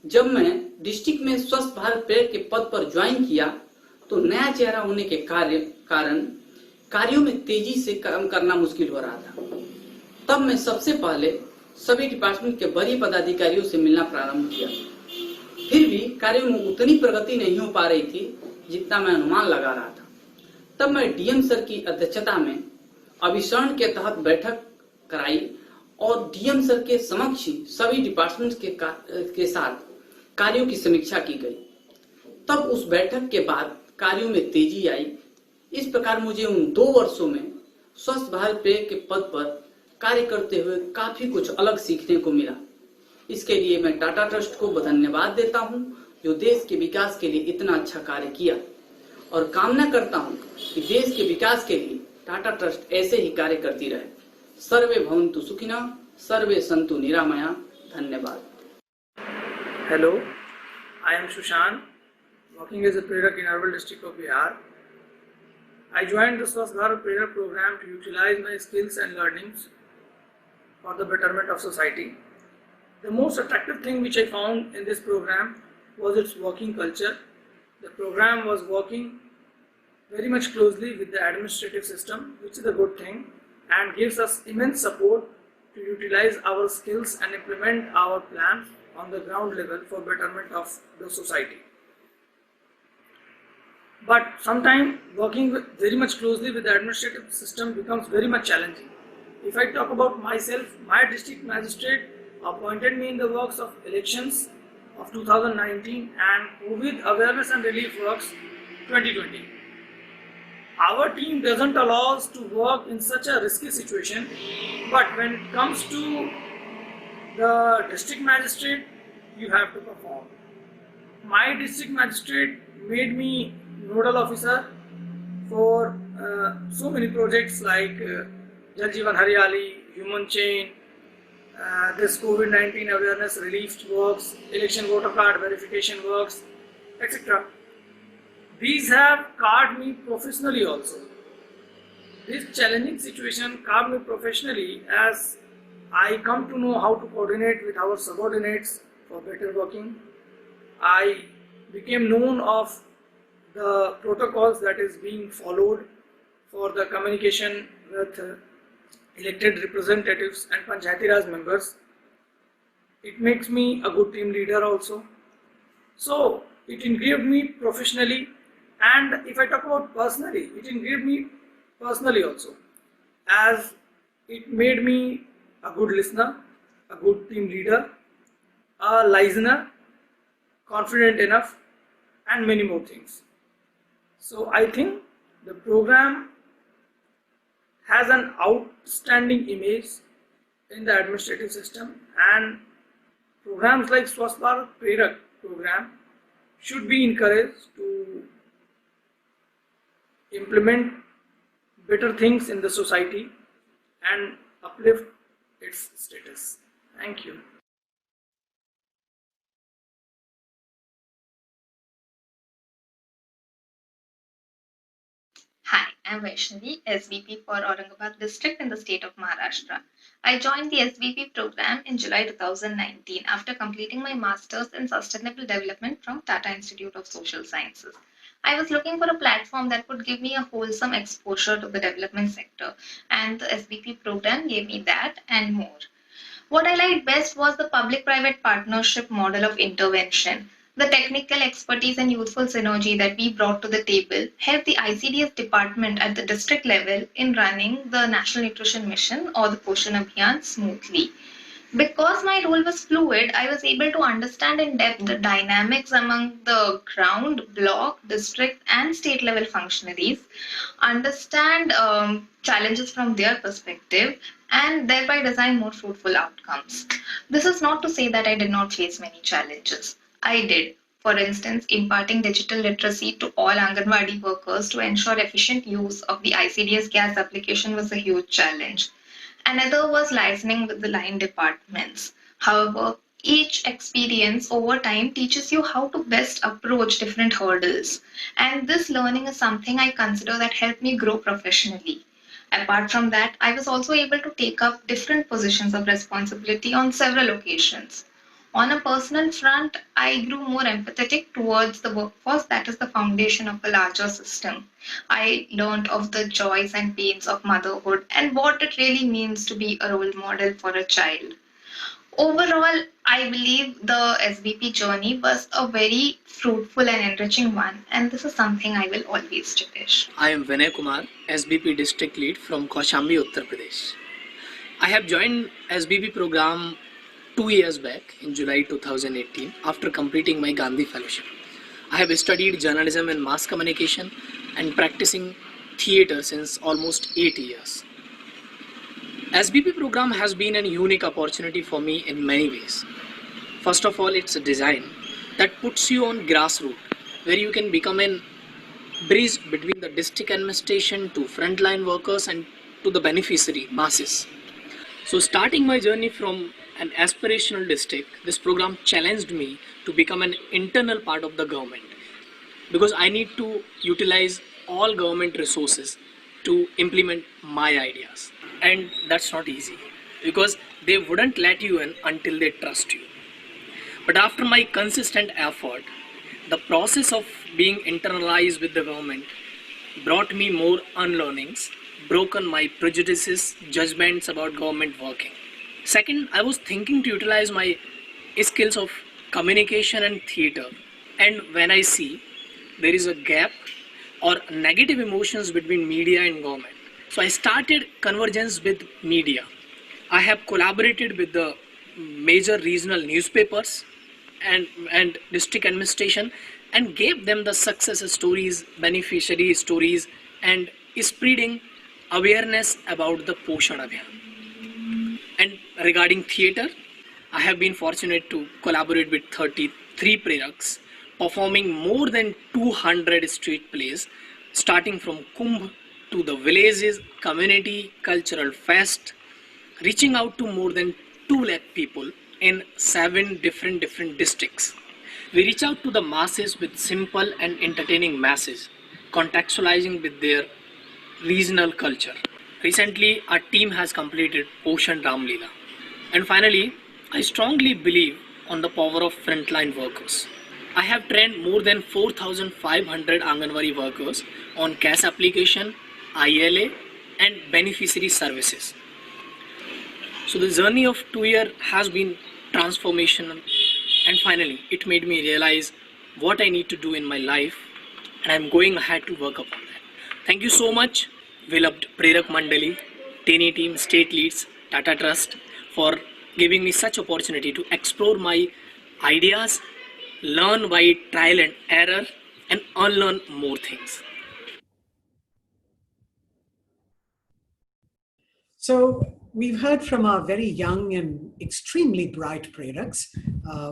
जब मैं डिस्ट्रिक्ट में स्वस्थ भारत प्रेरक के पद पर ज्वाइन किया तो नया चेहरा होने के कारण कार्यों में तेजी से काम करना मुश्किल हो रहा था। तब मैं सबसे पहले सभी डिपार्टमेंट के वरीय पदाधिकारियों से मिलना प्रारंभ किया। फिर भी कार्यों में उतनी प्रगति नहीं हो पा रही थी जितना मैं अनुमान लगा रहा था। तब मैं डीएम सर की अध्यक्षता में अभिसरण के तहत बैठक कराई और डीएम सर के समक्ष सभी डिपार्टमेंट के साथ कार्यों की समीक्षा की गई। तब उस बैठक के बाद कार्यों में तेजी आई। इस प्रकार मुझे उन 2 वर्षों में स्वस्थ भारत प्रेरक के पद पर कार्य करते हुए काफी कुछ अलग सीखने को मिला। इसके लिए मैं टाटा ट्रस्ट को धन्यवाद देता हूं जो देश के विकास के लिए इतना अच्छा कार्य किया और कामना करता हूं कि देश के विकास के लिए टाटा ट्रस्ट ऐसे ही कार्य करती रहे। सर्वे भवन्तु सुखिनः, सर्वे सन्तु निरामया। धन्यवाद।
Hello, I am Shushan, working as a Prerak in Urban District of Bihar. I joined the Swasth Bharat Prerak program to utilize my skills and learnings
for the betterment of society. The most attractive thing which I found in this program was its working culture. The program was working very much closely with the administrative system, which is a good thing, and gives us immense support to utilize our skills and implement our plans on the ground level for betterment of the society. But sometimes working very much closely with the administrative system becomes very much challenging. If I talk about myself, my district magistrate appointed me in the works of elections of 2019 and COVID awareness and relief works 2020. Our team doesn't allow us to work in such a risky situation, but when it comes to the district magistrate, you have to perform. My district magistrate made me nodal officer for so many projects like Jal Jeevan Haryali, Human Chain, this COVID-19 awareness relief works, election voter card verification works, etc. These have carved me professionally also. This challenging situation carved me professionally as I come to know how to coordinate with our subordinates for better working. I became known of the protocols that is being followed for the communication with elected representatives and Panchayati Raj members. It makes me a good team leader also. So it engraved me professionally, and if I talk about personally, it engraved me personally also, as it made me a good listener, a good team leader, a listener, confident enough, and many more things. So I think the program has an outstanding image in the administrative system, and programs like Swasth Bharat Prerak program should be encouraged to implement better things in the society and uplift its status. Thank you.
Hi, I'm Vaishnavi, SVP for Aurangabad district in the state of Maharashtra. I joined the SVP program in July 2019 after completing my Masters in Sustainable Development from Tata Institute of Social Sciences. I was looking for a platform that would give me a wholesome exposure to the development sector, and the SVP program gave me that and more. What I liked best was the public-private partnership model of intervention. The technical expertise and youthful synergy that we brought to the table helped the ICDS department at the district level in running the National Nutrition Mission or the POSHAN Abhiyaan smoothly. Because my role was fluid, I was able to understand in depth the dynamics among the ground, block, district, and state level functionaries, understand challenges from their perspective, and thereby design more fruitful outcomes. This is not to say that I did not face many challenges. I did. For instance, imparting digital literacy to all Anganwadi workers to ensure efficient use of the ICDS gas application was a huge challenge. Another was liaising with the line departments. However, each experience over time teaches you how to best approach different hurdles. And this learning is something I consider that helped me grow professionally. Apart from that, I was also able to take up different positions of responsibility on several occasions. On a personal front, I grew more empathetic towards the workforce that is the foundation of a larger system. I learned of the joys and pains of motherhood and what it really means to be a role model for a child. Overall, I believe the SBP journey was a very fruitful and enriching one, and this is something I will always cherish.
I am Vinay Kumar, SBP District Lead from Kaushambi, Uttar Pradesh. I have joined SBP program 2 years back in July 2018 after completing my Gandhi Fellowship. I have studied journalism and mass communication and practicing theatre since almost 8 years. SBP program has been a unique opportunity for me in many ways. First of all, it's a design that puts you on grassroots, where you can become a bridge between the district administration to frontline workers and to the beneficiary masses. So starting my journey from an aspirational district, this program challenged me to become an internal part of the government, because I need to utilize all government resources to implement my ideas. And that's not easy, because they wouldn't let you in until they trust you. But after my consistent effort, the process of being internalized with the government brought me more unlearnings, broken my prejudices, judgments about government working. Second, I was thinking to utilize my skills of communication and theatre. And when I see there is a gap or negative emotions between media and government, so I started convergence with media. I have collaborated with the major regional newspapers and district administration and gave them the success stories, beneficiary stories, and spreading awareness about the POSHAN Abhiyaan. And regarding theatre, I have been fortunate to collaborate with 33 Preraks, performing more than 200 street plays, starting from Kumbh to the villages, community, cultural fest, reaching out to more than 2 lakh people in 7 different districts. We reach out to the masses with simple and entertaining messages, contextualizing with their regional culture. Recently, our team has completed Ocean Ramlila. And finally, I strongly believe on the power of frontline workers. I have trained more than 4,500 Anganwadi workers on cash application, ILA, and beneficiary services. So the journey of 2 years has been transformational, and finally it made me realize what I need to do in my life, and I'm going ahead to work upon that. Thank you so much, beloved Prerak Mandali, TNE team, state leads, Tata Trust, for giving me such opportunity to explore my ideas, learn by trial and error, and unlearn more things.
So we've heard from our very young and extremely bright Preraks,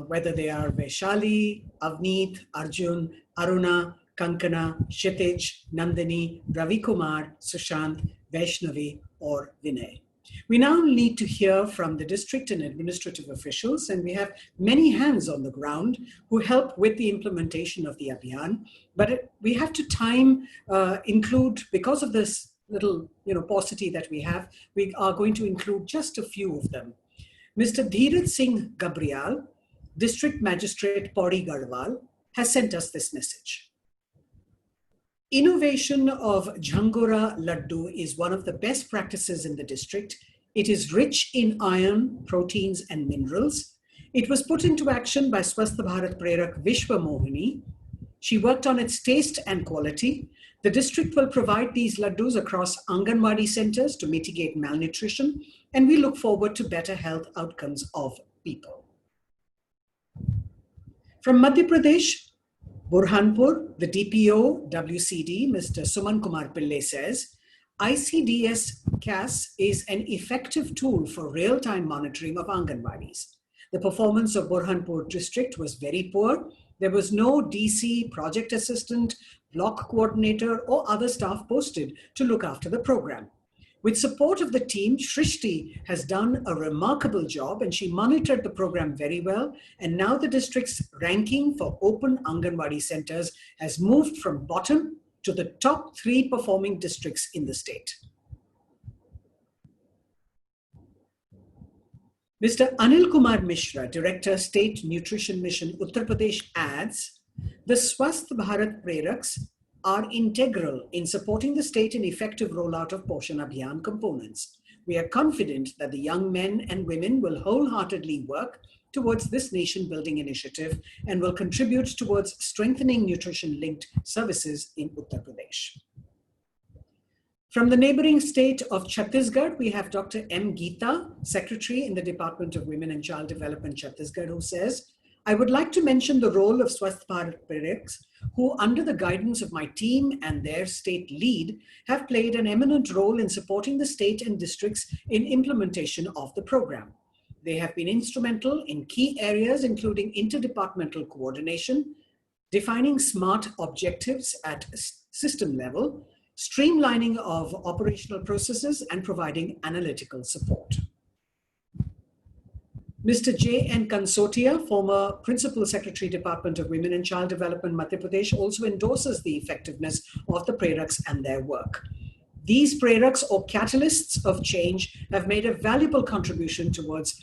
whether they are Vaishali, Avneet, Arjun, Aruna, Kankana, Kshitij, Nandini, Ravi Kumar, Sushant, Vaishnavi, or Vinay. We now need to hear from the district and administrative officials, and we have many hands on the ground who help with the implementation of the Abhiyaan. But we have to include, because of this little paucity that we have, we are going to include just a few of them. Mr. Dheeraj Singh Gabriel, District Magistrate Pauri Garhwal, has sent us this message. Innovation of Jhangora Laddu is one of the best practices in the district. It is rich in iron, proteins, and minerals. It was put into action by Swasth Bharat Prerak Vishwa Mohini. She worked on its taste and quality. The district will provide these laddus across Anganwadi centers to mitigate malnutrition, and we look forward to better health outcomes of people. From Madhya Pradesh, Burhanpur, the DPO WCD, Mr. Suman Kumar Pillai says, ICDS CAS is an effective tool for real-time monitoring of Anganwadis. The performance of Burhanpur district was very poor. There was no DC, project assistant, block coordinator, or other staff posted to look after the program. With support of the team, Shrishti has done a remarkable job, and she monitored the program very well. And now the district's ranking for open Anganwadi centers has moved from bottom to the top 3 performing districts in the state. Mr. Anil Kumar Mishra, Director, State Nutrition Mission, Uttar Pradesh, adds, the Swasth Bharat Preraks are integral in supporting the state in effective rollout of POSHAN Abhiyaan components. We are confident that the young men and women will wholeheartedly work towards this nation-building initiative and will contribute towards strengthening nutrition-linked services in Uttar Pradesh. From the neighboring state of Chhattisgarh, we have Dr. M. Geeta, Secretary in the Department of Women and Child Development, Chhattisgarh, who says, I would like to mention the role of Swasth Bharat Preraks, who under the guidance of my team and their state lead have played an eminent role in supporting the state and districts in implementation of the program. They have been instrumental in key areas including interdepartmental coordination, defining smart objectives at system level, streamlining of operational processes, and providing analytical support. Mr. J. N. Kansotia, former Principal Secretary, Department of Women and Child Development, Madhya Pradesh, also endorses the effectiveness of the Preraks and their work. These Preraks or catalysts of change have made a valuable contribution towards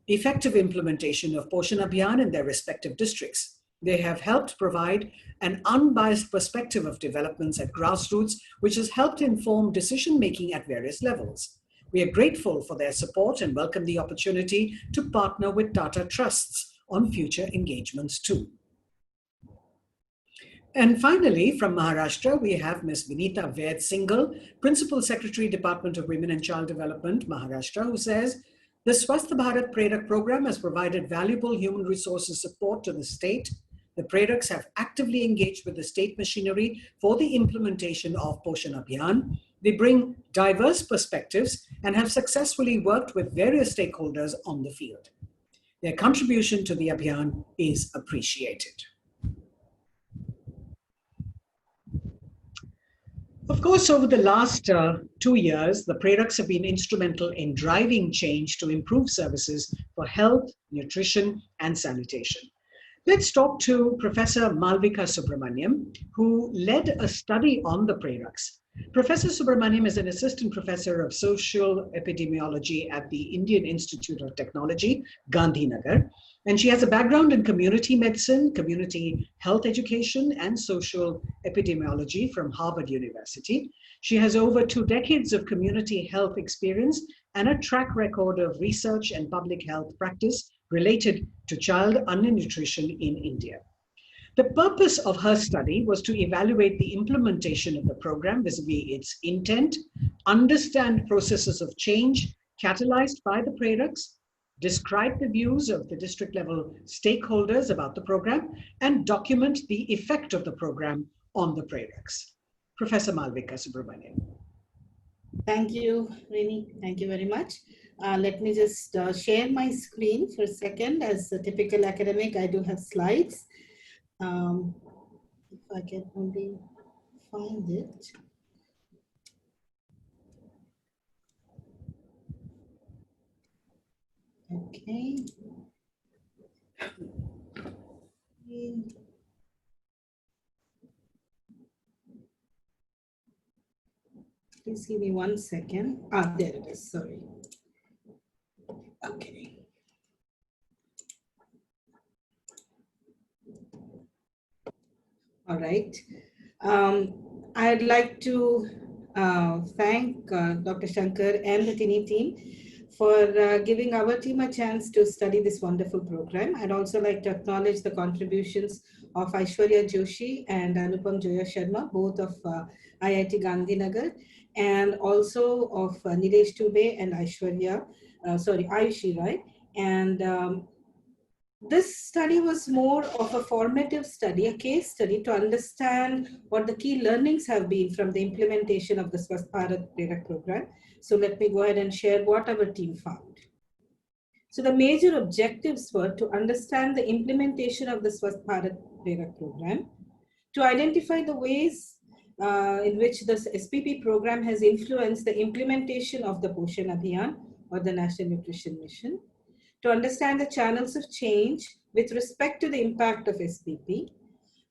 effective implementation of POSHAN Abhiyaan in their respective districts. They have helped provide an unbiased perspective of developments at grassroots, which has helped inform decision-making at various levels. We are grateful for their support and welcome the opportunity to partner with Tata Trusts on future engagements too. And finally, from Maharashtra, we have Ms. Vinita Vaid Singhal, Principal Secretary, Department of Women and Child Development, Maharashtra, who says, the Swasth Bharat Prerak program has provided valuable human resources support to the state. The Preraks have actively engaged with the state machinery for the implementation of POSHAN Abhiyaan. They bring diverse perspectives and have successfully worked with various stakeholders on the field. Their contribution to the Abhiyaan is appreciated. Of course, over the last 2 years, the Preraks have been instrumental in driving change to improve services for health, nutrition, and sanitation. Let's talk to Professor Malvika Subramaniam, who led a study on the Preraks. Professor Subramaniam is an assistant professor of social epidemiology at the Indian Institute of Technology, Gandhinagar, and she has a background in community medicine, community health education, and social epidemiology from Harvard University. She has over 2 decades of community health experience and a track record of research and public health practice related to child undernutrition in India. The purpose of her study was to evaluate the implementation of the program vis-a-vis its intent, understand processes of change catalyzed by the Preraks, describe the views of the district level stakeholders about the program, and document the effect of the program on the Preraks. Professor Malvika Subramaniam.
Thank you, Rini. Thank you very much. Let me just share my screen for a second. As a typical academic, I do have slides. If I can only find it. Okay. Please give me 1 second. There it is, sorry. Okay. All right. I'd like to thank Dr. Shankar and the TINI team for giving our team a chance to study this wonderful program. I'd also like to acknowledge the contributions of Aishwarya Joshi and Anupam Joya Sharma, both of IIT Gandhinagar, and also of Nilesh Tube and Ayushi Rai. And this study was more of a formative study, a case study to understand what the key learnings have been from the implementation of the Swasth Bharat Prerak program. So let me go ahead and share what our team found. So the major objectives were to understand the implementation of the Swasth Bharat Prerak program, to identify the ways in which the SBP program has influenced the implementation of the POSHAN Abhiyaan or the National Nutrition Mission, to understand the channels of change with respect to the impact of SBP,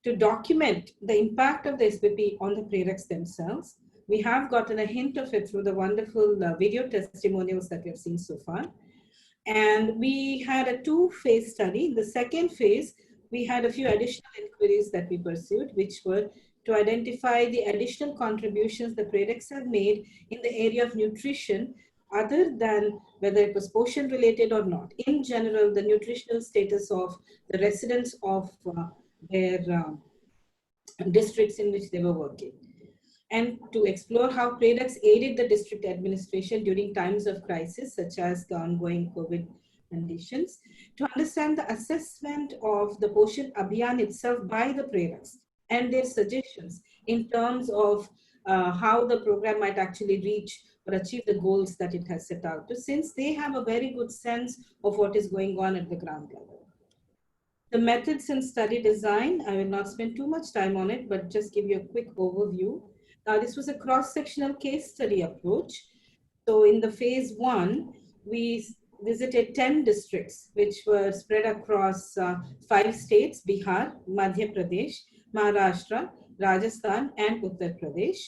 to document the impact of the SBP on the Preraks themselves. We have gotten a hint of it through the wonderful video testimonials that we have seen so far. And we had a 2-phase study. In the second phase, we had a few additional inquiries that we pursued, which were to identify the additional contributions the Preraks have made in the area of nutrition, other than whether it was POSHAN related or not. In general, the nutritional status of the residents of their districts in which they were working. And to explore how Preraks aided the district administration during times of crisis, such as the ongoing COVID conditions, to understand the assessment of the POSHAN Abhiyaan itself by the Preraks and their suggestions in terms of how the program might actually reach or achieve the goals that it has set out to, since they have a very good sense of what is going on at the ground level. The methods and study design, I will not spend too much time on it, but just give you a quick overview. This was a cross-sectional case study approach. So in the phase 1, we visited 10 districts, which were spread across 5 states: Bihar, Madhya Pradesh, Maharashtra, Rajasthan, and Uttar Pradesh.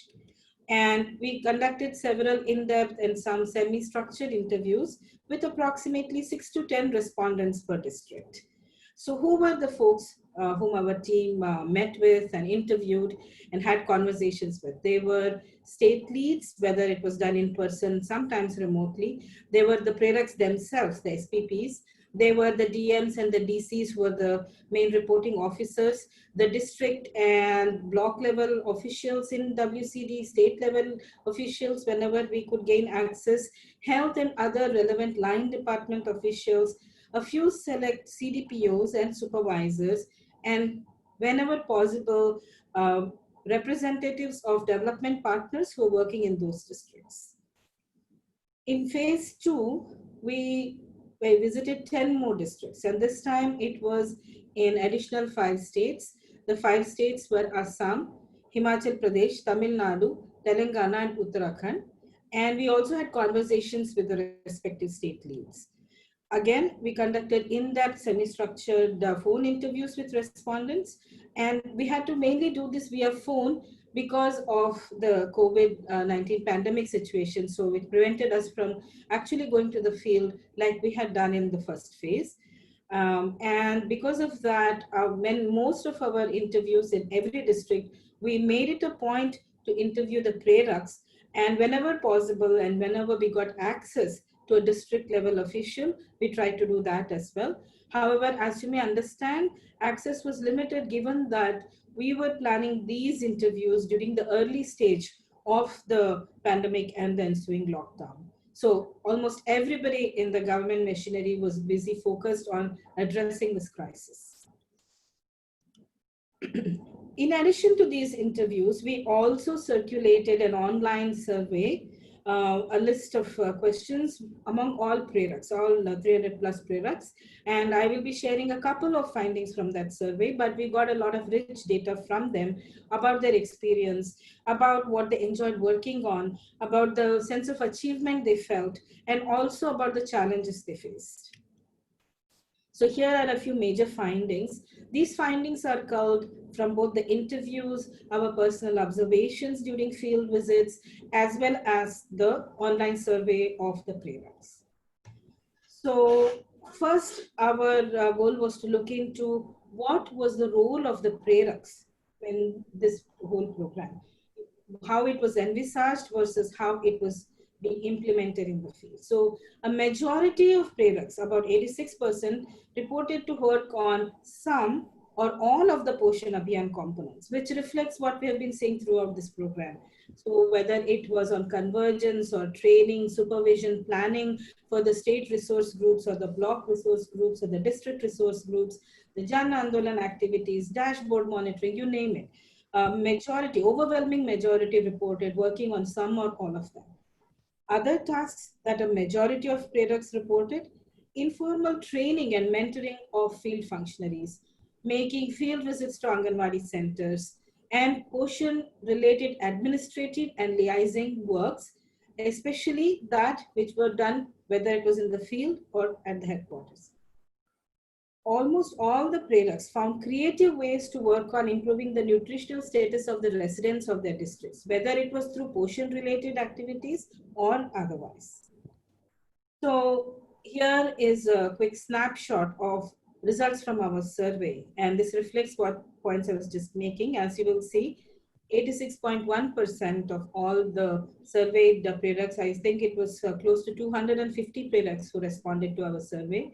And we conducted several in-depth and some semi-structured interviews with approximately 6 to 10 respondents per district. So who were the folks whom our team met with and interviewed and had conversations with? They were state leads, whether it was done in person, sometimes remotely. They were the Preraks themselves, the SPPs. They were the DMs and the DCs who were the main reporting officers, the district and block level officials in WCD, state level officials whenever we could gain access, health and other relevant line department officials, a few select CDPOs and supervisors, and whenever possible, representatives of development partners who are working in those districts. In phase 2, we visited 10 more districts, and this time it was in additional 5 states. The 5 states were Assam, Himachal Pradesh, Tamil Nadu, Telangana, and Uttarakhand. And we also had conversations with the respective state leads. Again, we conducted in-depth semi-structured phone interviews with respondents, and we had to mainly do this via phone because of the COVID-19 pandemic situation. So it prevented us from actually going to the field like we had done in the first phase. And because of that, when most of our interviews in every district, we made it a point to interview the Preraks, and whenever possible and whenever we got access to a district level official, we tried to do that as well. However, as you may understand, access was limited given that we were planning these interviews during the early stage of the pandemic and the ensuing lockdown. So almost everybody in the government machinery was busy focused on addressing this crisis. In addition to these interviews, we also circulated an online survey, a list of questions among all Preraks, all 300 plus Preraks. And I will be sharing a couple of findings from that survey, but we got a lot of rich data from them about their experience, about what they enjoyed working on, about the sense of achievement they felt, and also about the challenges they faced. So here are a few major findings. These findings are culled from both the interviews, our personal observations during field visits, as well as the online survey of the Preraks. So first, our goal was to look into what was the role of the Preraks in this whole program, how it was envisaged versus how it was being implemented in the field. So a majority of Preraks, about 86%, reported to work on some or all of the POSHAN Abhiyaan components, which reflects what we have been saying throughout this program. So whether it was on convergence or training, supervision, planning for the state resource groups or the block resource groups or the district resource groups, the Jan Andolan activities, dashboard monitoring, you name it. Majority, overwhelming majority reported working on some or all of them. Other tasks that a majority of Preraks reported: informal training and mentoring of field functionaries, making field visits to Anganwadi centers, and POSHAN-related administrative and liaising works, especially that which were done whether it was in the field or at the headquarters. Almost all the Preraks found creative ways to work on improving the nutritional status of the residents of their districts, whether it was through POSHAN-related activities or otherwise. So here is a quick snapshot of results from our survey, and this reflects what points I was just making. As you will see, 86.1% of all the surveyed Preraks, I think it was close to 250 Preraks who responded to our survey,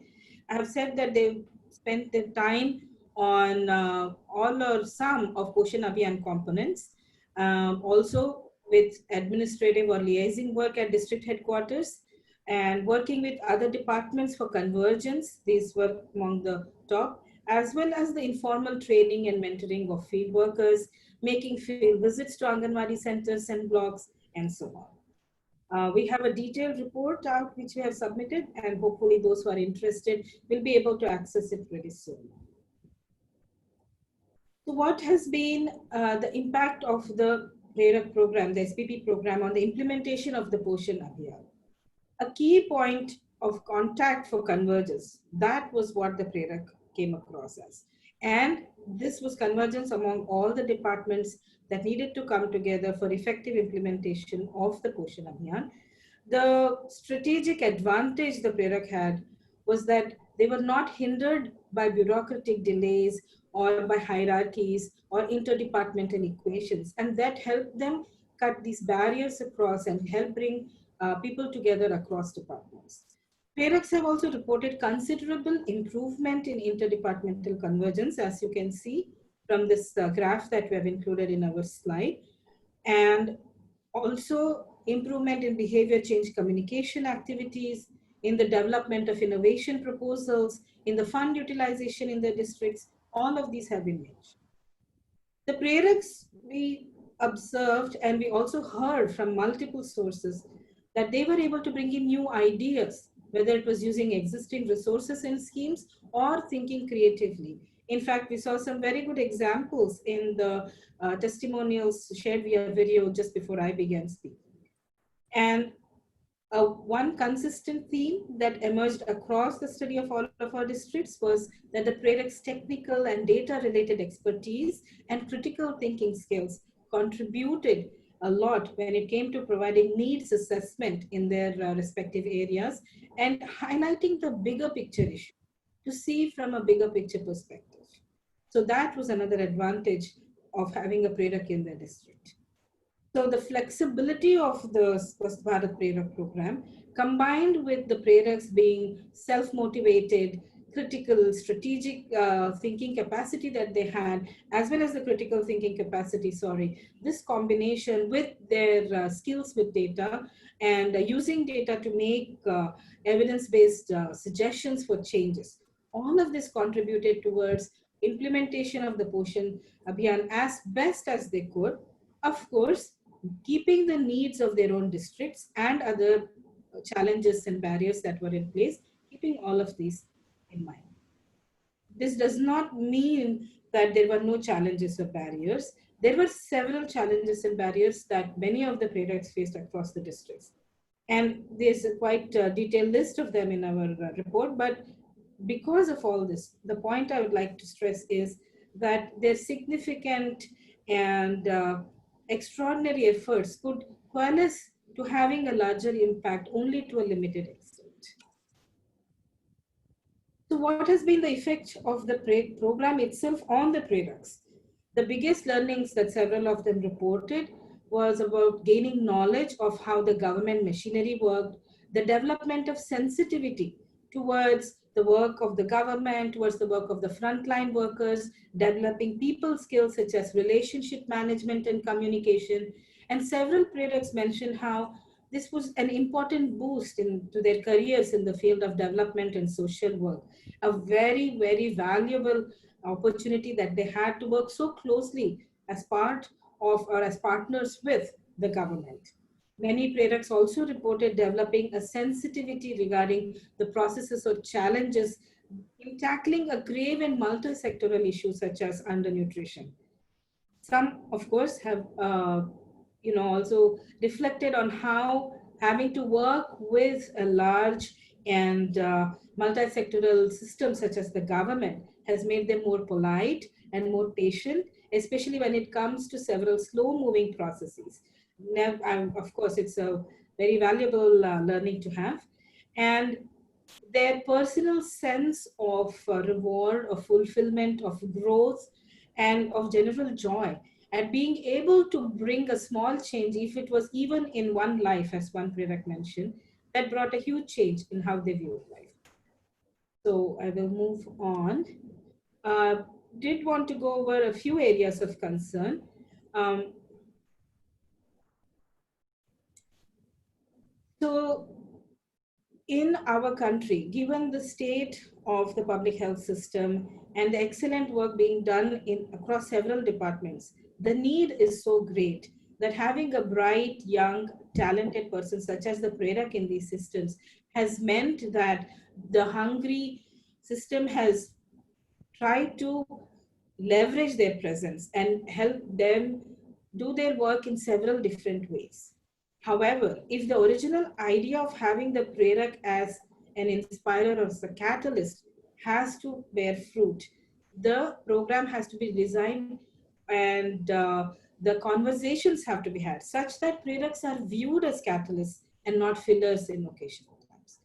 have said that they spent their time on all or some of POSHAN Abhiyaan components, also with administrative or liaising work at district headquarters, and working with other departments for convergence. These were among the top, as well as the informal training and mentoring of field workers, making field visits to Anganwadi centers and blocks, and so on. We have a detailed report out which we have submitted, and hopefully those who are interested will be able to access it pretty soon. So what has been the impact of the Prerak program, the SPP program, on the implementation of the POSHAN Abhiyaan? A key point of contact for convergence, that was what the Prerak came across as. And this was convergence among all the departments that needed to come together for effective implementation of the POSHAN Abhiyaan. The strategic advantage the Prerak had was that they were not hindered by bureaucratic delays or by hierarchies or interdepartmental equations, and that helped them cut these barriers across and help bring people together across departments. Preraks have also reported considerable improvement in interdepartmental convergence, as you can see from this graph that we have included in our slide, and also improvement in behavior change communication activities, in the development of innovation proposals, in the fund utilization in the districts. All of these have been mentioned. The Preraks, we observed and we also heard from multiple sources that they were able to bring in new ideas, whether it was using existing resources and schemes or thinking creatively. In fact, we saw some very good examples in the testimonials shared via video just before I began speaking. And one consistent theme that emerged across the study of all of our districts was that the Prerak's technical and data-related expertise and critical thinking skills contributed a lot when it came to providing needs assessment in their respective areas and highlighting the bigger picture issue to see from a bigger picture perspective. So that was another advantage of having a Prerak in their district. So the flexibility of the Swasth Bharat Prerak program, combined with the Preraks being self-motivated, critical, strategic thinking capacity that they had, as well as the critical thinking capacity, this combination with their skills with data and using data to make evidence-based suggestions for changes. All of this contributed towards implementation of the POSHAN Abhiyaan as best as they could. Of course, keeping the needs of their own districts and other challenges and barriers that were in place, keeping all of these in mind. This does not mean that there were no challenges or barriers. There were several challenges and barriers that many of the Preraks faced across the districts. And there's a quite detailed list of them in our report, but because of all this, the point I would like to stress is that their significant and extraordinary efforts could coalesce to having a larger impact only to a limited extent. So what has been the effect of the program itself on the Preraks? The biggest learnings that several of them reported was about gaining knowledge of how the government machinery worked, the development of sensitivity towards the work of the government, towards the work of the frontline workers, developing people skills such as relationship management and communication. And several Preraks mentioned how this was an important boost to their careers in the field of development and social work. A very, very valuable opportunity that they had to work so closely as part of or as partners with the government. Many Preraks also reported developing a sensitivity regarding the processes or challenges in tackling a grave and multi-sectoral issue such as undernutrition. Some, of course, have also reflected on how having to work with a large and multi-sectoral system such as the government has made them more polite and more patient, especially when it comes to several slow-moving processes. Now, of course, it's a very valuable learning to have. And their personal sense of reward, of fulfillment, of growth, and of general joy at being able to bring a small change, if it was even in one life, as one Prerak mentioned, that brought a huge change in how they viewed life. So I will move on. Did want to go over a few areas of concern. So in our country, given the state of the public health system and the excellent work being done across several departments, the need is so great that having a bright, young, talented person such as the Prerak in these systems has meant that the hungry system has tried to leverage their presence and help them do their work in several different ways. However, if the original idea of having the Prerak as an inspirer or as a catalyst has to bear fruit, the program has to be designed and the conversations have to be had such that Preraks are viewed as catalysts and not fillers in occasional times.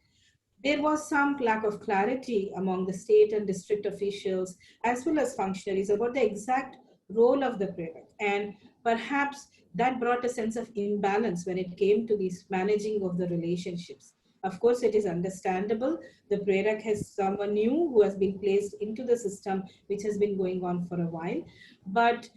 There was some lack of clarity among the state and district officials as well as functionaries about the exact role of the Prerak. And perhaps that brought a sense of imbalance when it came to this managing of the relationships. Of course, it is understandable. The Prerak has someone new who has been placed into the system, which has been going on for a while. But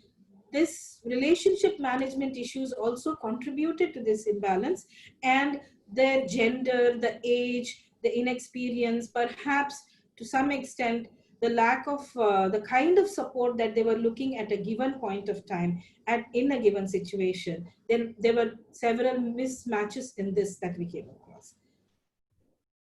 this relationship management issues also contributed to this imbalance, and their gender, the age, the inexperience, perhaps to some extent the lack of the kind of support that they were looking at a given point of time at in a given situation. Then there were several mismatches in this that we came across.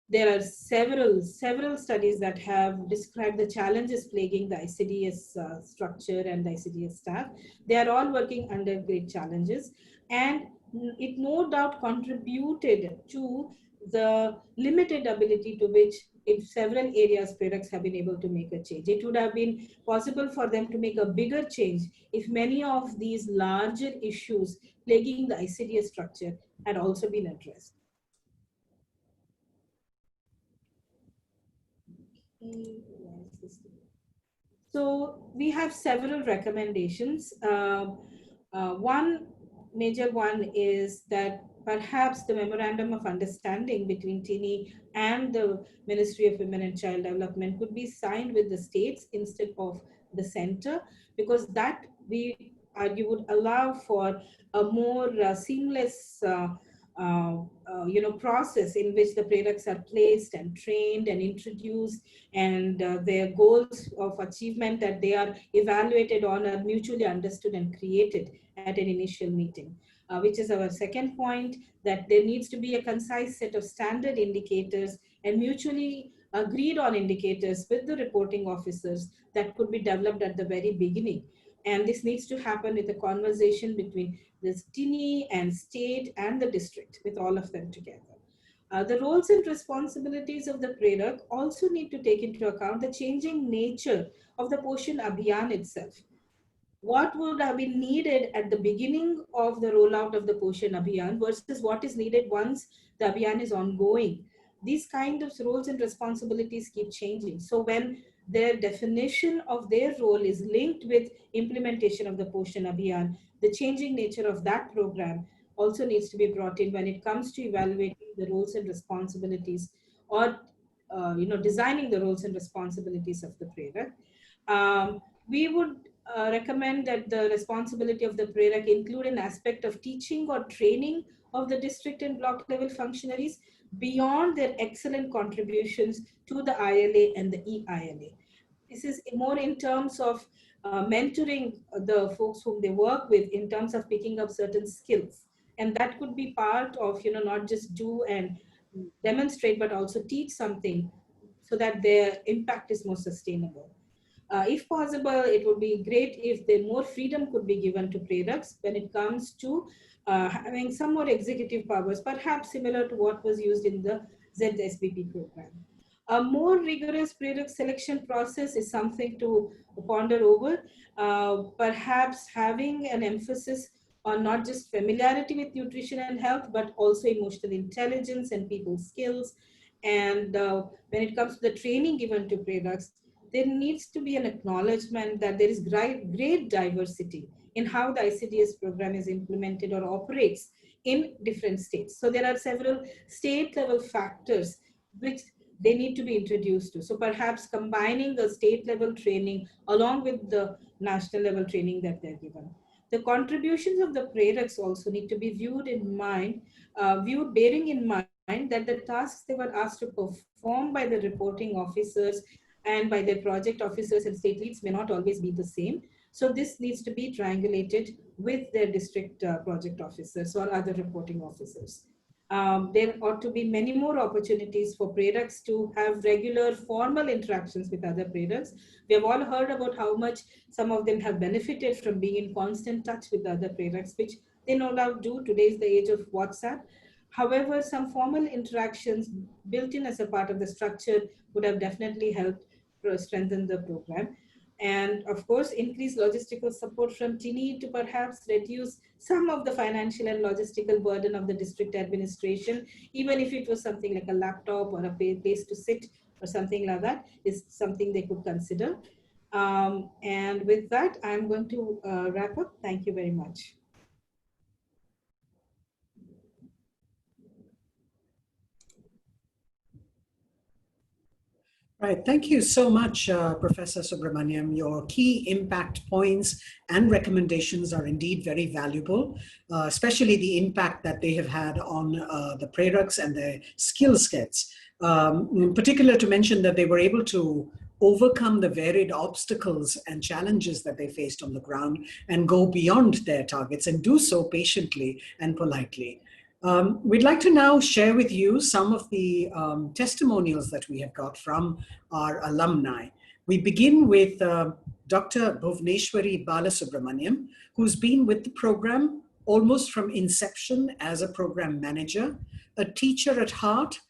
There are several studies that have described the challenges plaguing the ICDS structure and the ICDS staff. They are all working under great challenges, and it no doubt contributed to the limited ability to which in several areas Preraks have been able to make a change. It would have been possible for them to make a bigger change if many of these larger issues plaguing the ICDS structure had also been addressed. So we have several recommendations. One major one is that perhaps the memorandum of understanding between TINI and the Ministry of Women and Child Development could be signed with the states instead of the center, because that we argue would allow for a more seamless process in which the Preraks are placed and trained and introduced, and their goals of achievement that they are evaluated on are mutually understood and created at an initial meeting. Which is our second point, that there needs to be a concise set of standard indicators and mutually agreed on indicators with the reporting officers that could be developed at the very beginning. And this needs to happen with a conversation between the TINI and state and the district, with all of them together. The roles and responsibilities of the Prerak also need to take into account the changing nature of the POSHAN Abhiyaan itself. What would have been needed at the beginning of the rollout of the POSHAN Abhiyaan versus what is needed once the Abhiyaan is ongoing. These kind of roles and responsibilities keep changing. So when their definition of their role is linked with implementation of the POSHAN Abhiyaan, the changing nature of that program also needs to be brought in when it comes to evaluating the roles and responsibilities, or designing the roles and responsibilities of the Prerak. We would recommend that the responsibility of the Prerak include an aspect of teaching or training of the district and block level functionaries beyond their excellent contributions to the ILA and the EILA. This is more in terms of mentoring the folks whom they work with in terms of picking up certain skills. And that could be part of, not just do and demonstrate, but also teach something so that their impact is more sustainable. If possible, it would be great if more freedom could be given to Preraks when it comes to having some more executive powers, perhaps similar to what was used in the ZSBP program. A more rigorous Prerak selection process is something to ponder over, perhaps having an emphasis on not just familiarity with nutrition and health, but also emotional intelligence and people skills. And when it comes to the training given to Preraks, there needs to be an acknowledgement that there is great diversity in how the ICDS program is implemented or operates in different states. So there are several state level factors which they need to be introduced to. So perhaps combining the state level training along with the national level training that they're given. The contributions of the Preraks also need to be bearing in mind that the tasks they were asked to perform by the reporting officers and by their project officers and state leads may not always be the same. So this needs to be triangulated with their district project officers or other reporting officers. There ought to be many more opportunities for Preraks to have regular formal interactions with other Preraks. We have all heard about how much some of them have benefited from being in constant touch with other Preraks, which they no doubt do. Today is the age of WhatsApp. However, some formal interactions built in as a part of the structure would have definitely helped strengthen the program. and of course, increase logistical support from TINI to perhaps reduce some of the financial and logistical burden of the district administration, even if it was something like a laptop or a place to sit or something like that, is something they could consider. And with that, I'm going to wrap up. Thank you very much.
Right. Thank you so much, Professor Subramaniam. Your key impact points and recommendations are indeed very valuable, especially the impact that they have had on the Preraks and their skill sets. In particular, to mention that they were able to overcome the varied obstacles and challenges that they faced on the ground and go beyond their targets and do so patiently and politely. We'd like to now share with you some of the testimonials that we have got from our alumni. We begin with Dr. Bhuvneshwari Balasubramaniam, who's been with the program almost from inception as a program manager, a teacher at heart.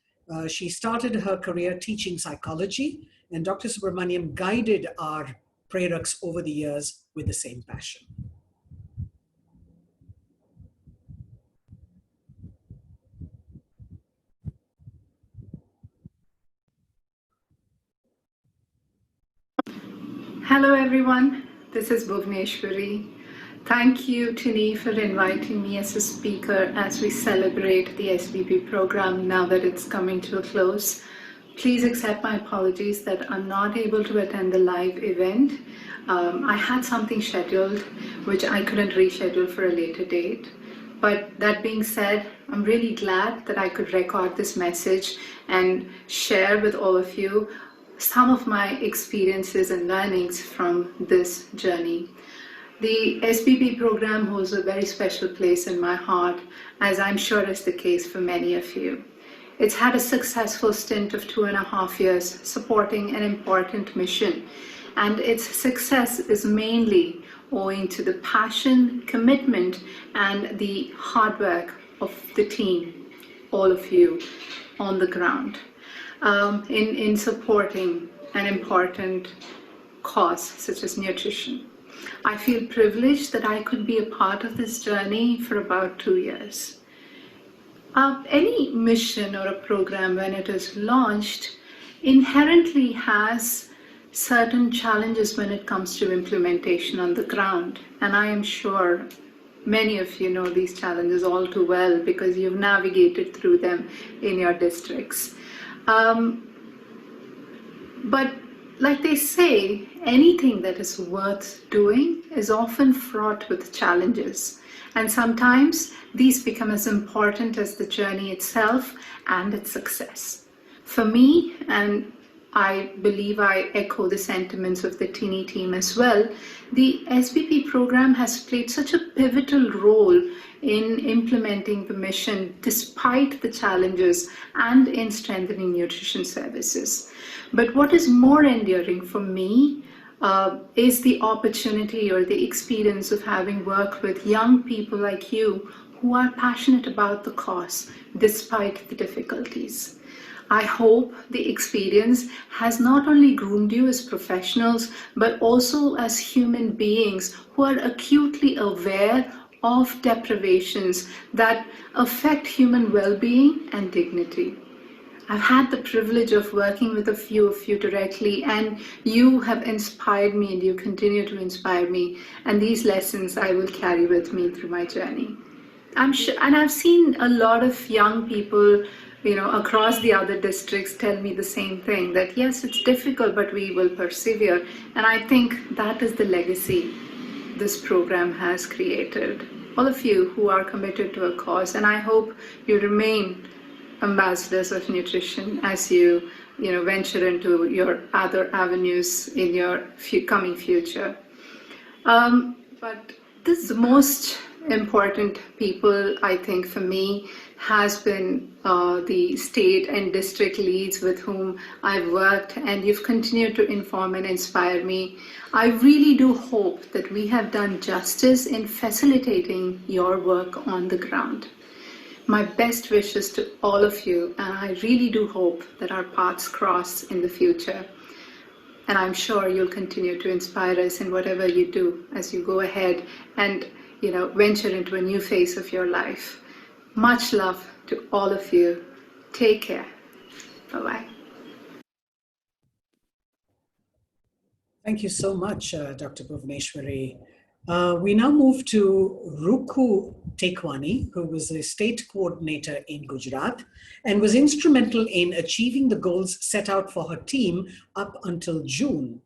She started her career teaching psychology, and Dr. Subramaniam guided our Preraks over the years with the same passion.
Hello everyone, this is Bhuvneshwari. Thank you, Tini, for inviting me as a speaker as we celebrate the SBP program now that it's coming to a close. Please accept my apologies that I'm not able to attend the live event. I had something scheduled which I couldn't reschedule for a later date. But that being said, I'm really glad that I could record this message and share with all of you some of my experiences and learnings from this journey. The SBP program holds a very special place in my heart, as I'm sure is the case for many of you. It's had a successful stint of 2.5 years supporting an important mission, and its success is mainly owing to the passion, commitment, and the hard work of the team, all of you on the ground. In supporting an important cause such as nutrition. I feel privileged that I could be a part of this journey for about 2 years. Any mission or a program, when it is launched, inherently has certain challenges when it comes to implementation on the ground. And I am sure many of you know these challenges all too well because you've navigated through them in your districts. But like they say, anything that is worth doing is often fraught with challenges. And sometimes these become as important as the journey itself and its success. For me, and I believe I echo the sentiments of the TINI team as well, the SBP program has played such a pivotal role in implementing the mission despite the challenges and in strengthening nutrition services. But what is more enduring for me is the opportunity or the experience of having worked with young people like you who are passionate about the cause despite the difficulties. I hope the experience has not only groomed you as professionals, but also as human beings who are acutely aware of deprivations that affect human well-being and dignity. I've had the privilege of working with a few of you directly, and you have inspired me and you continue to inspire me, and these lessons I will carry with me through my journey. I'm sure, and I've seen a lot of young people across the other districts tell me the same thing, that yes, it's difficult, but we will persevere. And I think that is the legacy this program has created. All of you who are committed to a cause, and I hope you remain ambassadors of nutrition as you venture into your other avenues in your coming future. But this most important people, I think, for me, has been the state and district leads with whom I've worked, and you've continued to inform and inspire me. I really do hope that we have done justice in facilitating your work on the ground. My best wishes to all of you, and I really do hope that our paths cross in the future. And I'm sure you'll continue to inspire us in whatever you do as you go ahead and, venture into a new phase of your life. Much love to all of you. Take care. Bye-bye.
Thank you so much, Dr. Bhuvneshwari. We now move to Ruku Tekwani, who was a state coordinator in Gujarat and was instrumental in achieving the goals set out for her team up until June.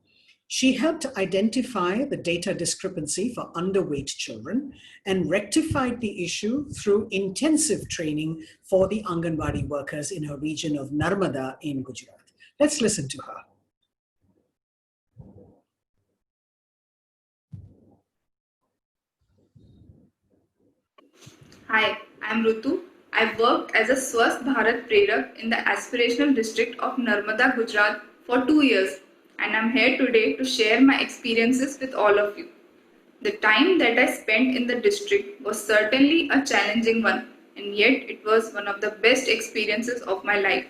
She helped identify the data discrepancy for underweight children and rectified the issue through intensive training for the Anganwadi workers in her region of Narmada in Gujarat. Let's listen to her.
Hi, I'm Rutu. I've worked as a Swasth Bharat Prerak in the aspirational district of Narmada, Gujarat for 2 years, and I'm here today to share my experiences with all of you. The time that I spent in the district was certainly a challenging one, and yet it was one of the best experiences of my life.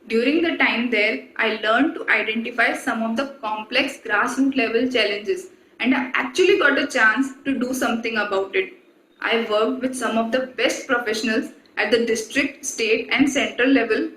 During the time there, I learned to identify some of the complex grassroots level challenges, and I actually got a chance to do something about it. I worked with some of the best professionals at the district, state and central level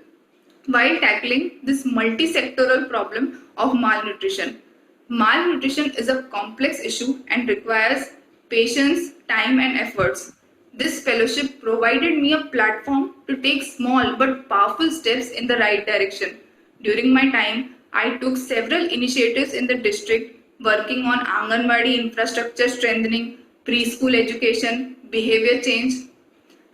while tackling this multi-sectoral problem of malnutrition. Malnutrition is a complex issue and requires patience, time and efforts. This fellowship provided me a platform to take small but powerful steps in the right direction. During my time, I took several initiatives in the district, working on Anganwadi infrastructure strengthening, preschool education, behavior change.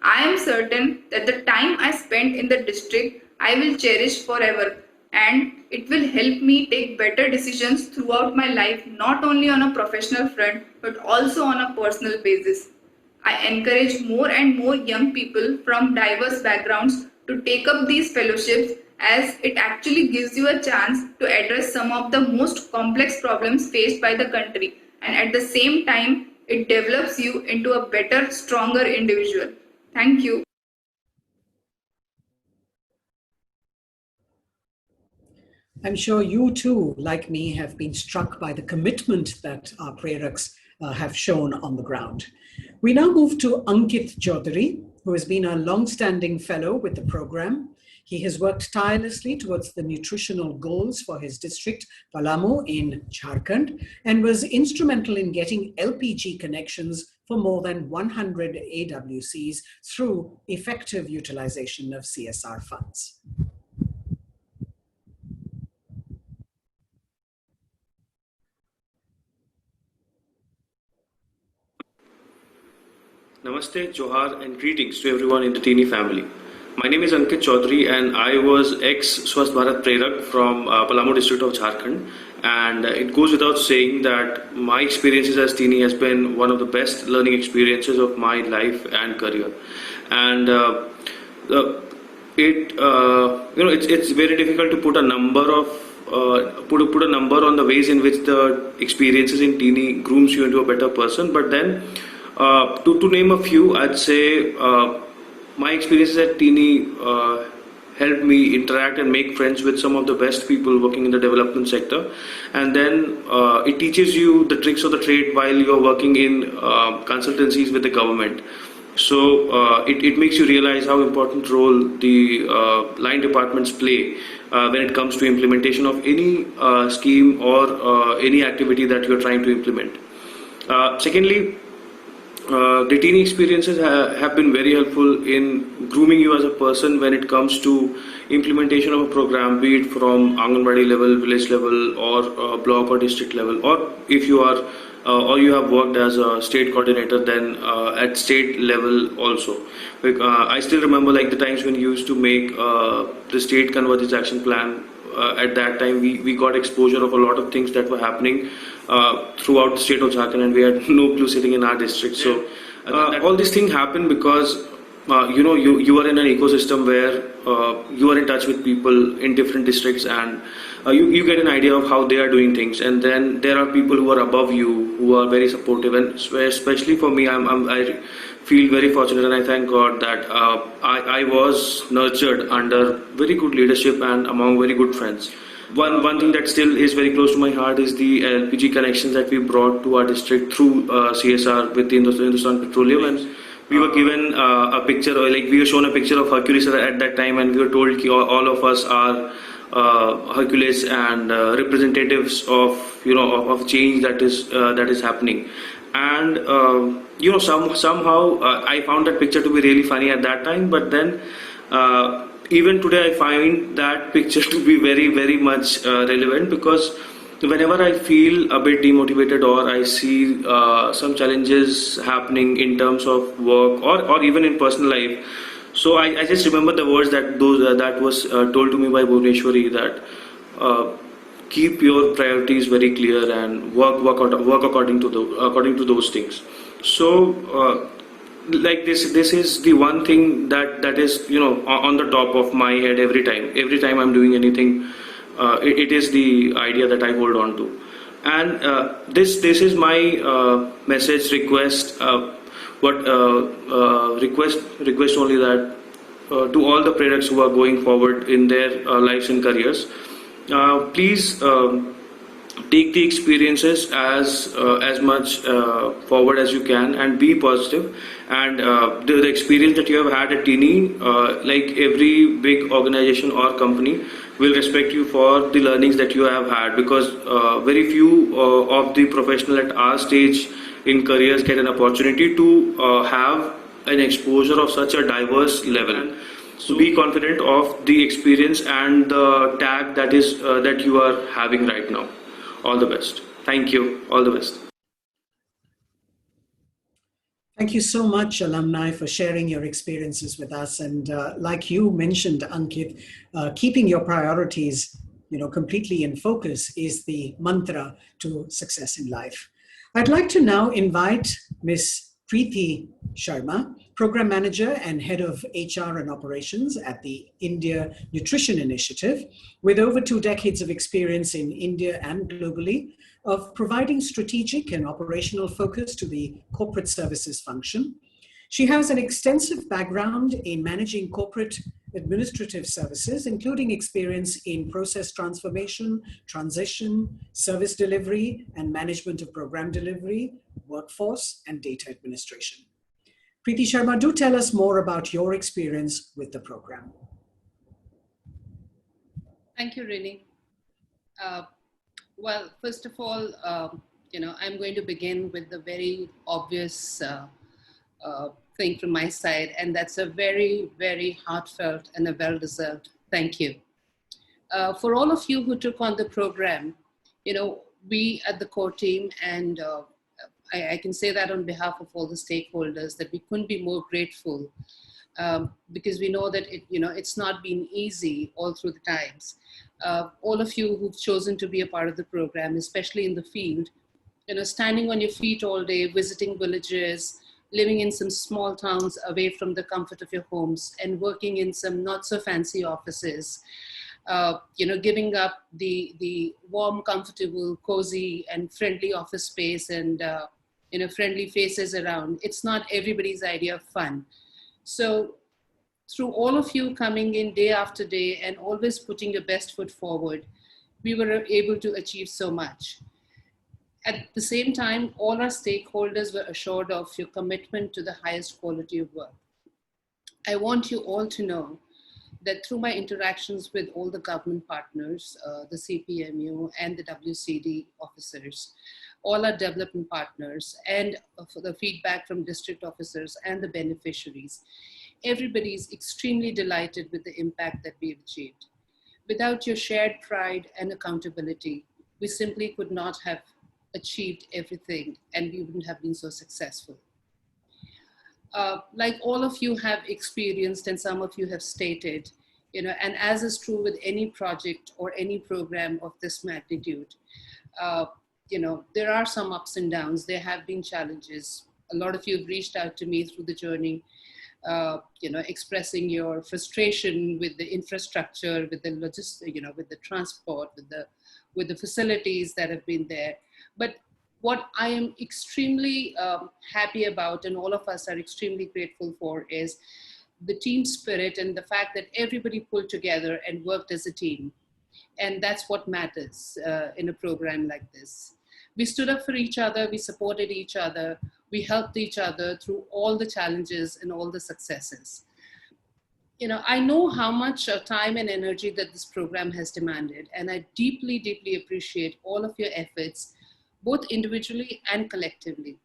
I am certain that the time I spent in the district I will cherish forever, and it will help me take better decisions throughout my life, not only on a professional front but also on a personal basis. I encourage more and more young people from diverse backgrounds to take up these fellowships, as it actually gives you a chance to address some of the most complex problems faced by the country, and at the same time it develops you into a better, stronger individual. Thank you.
I'm sure you too, like me, have been struck by the commitment that our Preraks have shown on the ground. We now move to Ankit Chaudhary, who has been a long-standing fellow with the program. He has worked tirelessly towards the nutritional goals for his district, Palamu in Jharkhand, and was instrumental in getting LPG connections for more than 100 AWCs through effective utilization of CSR funds.
Namaste, Johar, and greetings to everyone in the Teeny family. My name is Ankit Chaudhary, and I was ex-Swasth Bharat Prerak from Palamu district of Jharkhand. And it goes without saying that my experiences as Teeny has been one of the best learning experiences of my life and career. And it's very difficult to put a number of put a number on the ways in which the experiences in Teeny grooms you into a better person. But then, to name a few, I'd say my experiences at Teeny helped me interact and make friends with some of the best people working in the development sector. And then it teaches you the tricks of the trade while you're working in consultancies with the government. So it makes you realize how important role the line departments play when it comes to implementation of any scheme or any activity that you're trying to implement. Secondly, the Teeny experiences have been very helpful in grooming you as a person when it comes to implementation of a program, be it from Anganwadi level, village level, or block or district level, or if you are or you have worked as a state coordinator, then at state level also. I still remember like the times when you used to make the state convergence action plan. At that time, we got exposure of a lot of things that were happening throughout the state of Jharkhand, and we had no clue sitting in our district. So all these things happen because you are in an ecosystem where you are in touch with people in different districts, and you get an idea of how they are doing things. And then there are people who are above you who are very supportive, and especially for me, I feel very fortunate, and I thank God that I was nurtured under very good leadership and among very good friends. one thing that still is very close to my heart is the LPG connections that we brought to our district through CSR with the Hindustan Petroleum, and we were given a picture, or like we were shown a picture of Hercules at that time, and we were told ki all of us are Hercules and representatives of of change that is happening. And somehow I found that picture to be really funny at that time, but then even today I find that picture to be very, very much relevant, because whenever I feel a bit demotivated or I see some challenges happening in terms of work or even in personal life, so I just remember the words that was told to me by Bhuvneshwari, that keep your priorities very clear and work according to those things. So like this is the one thing that is on the top of my head every time I'm doing anything. It is the idea that I hold on to, and this is my message, request, request only, that to all the Preraks who are going forward in their lives and careers, please take the experiences as much forward as you can, and be positive. And the experience that you have had at TINI, like every big organization or company, will respect you for the learnings that you have had, because very few of the professional at our stage in careers get an opportunity to have an exposure of such a diverse level. So be confident of the experience and the tag that you are having right now. All the best. Thank you. All the best.
Thank you so much, alumni, for sharing your experiences with us. And like you mentioned, Ankit, keeping your priorities, completely in focus is the mantra to success in life. I'd like to now invite Ms. Preeti Sharma, Program Manager and Head of HR and Operations at the India Nutrition Initiative, with over 2 decades of experience in India and globally, of providing strategic and operational focus to the corporate services function. She has an extensive background in managing corporate administrative services, including experience in process transformation, transition, service delivery, and management of program delivery, workforce, and data administration. Preeti Sharma, do tell us more about your experience with the program.
Thank you, Rini. Well, first of all, I'm going to begin with the very obvious thing from my side, and that's a very, very heartfelt and a well-deserved thank you. For all of you who took on the program, we at the core team, and I can say that on behalf of all the stakeholders, that we couldn't be more grateful, because we know that it's not been easy all through the times. All of you who've chosen to be a part of the program, especially in the field, standing on your feet all day, visiting villages, living in some small towns away from the comfort of your homes, and working in some not so fancy offices, giving up the warm, comfortable, cozy and friendly office space and friendly faces around. It's not everybody's idea of fun. So through all of you coming in day after day and always putting your best foot forward, we were able to achieve so much. At the same time, all our stakeholders were assured of your commitment to the highest quality of work. I want you all to know that through my interactions with all the government partners, the CPMU and the WCD officers, all our development partners, and for the feedback from district officers and the beneficiaries, everybody is extremely delighted with the impact that we've achieved. Without your shared pride and accountability, we simply could not have achieved everything, and we wouldn't have been so successful. Like all of you have experienced, and some of you have stated, and as is true with any project or any program of this magnitude, there are some ups and downs. There have been challenges. A lot of you have reached out to me through the journey, expressing your frustration with the infrastructure, with the logistics, with the transport, with the facilities that have been there. But what I am extremely happy about, and all of us are extremely grateful for, is the team spirit and the fact that everybody pulled together and worked as a team. And that's what matters in a program like this. We stood up for each other, we supported each other, we helped each other through all the challenges and all the successes. You know, I know how much time and energy that this program has demanded, and I deeply, deeply appreciate all of your efforts, both individually and collectively.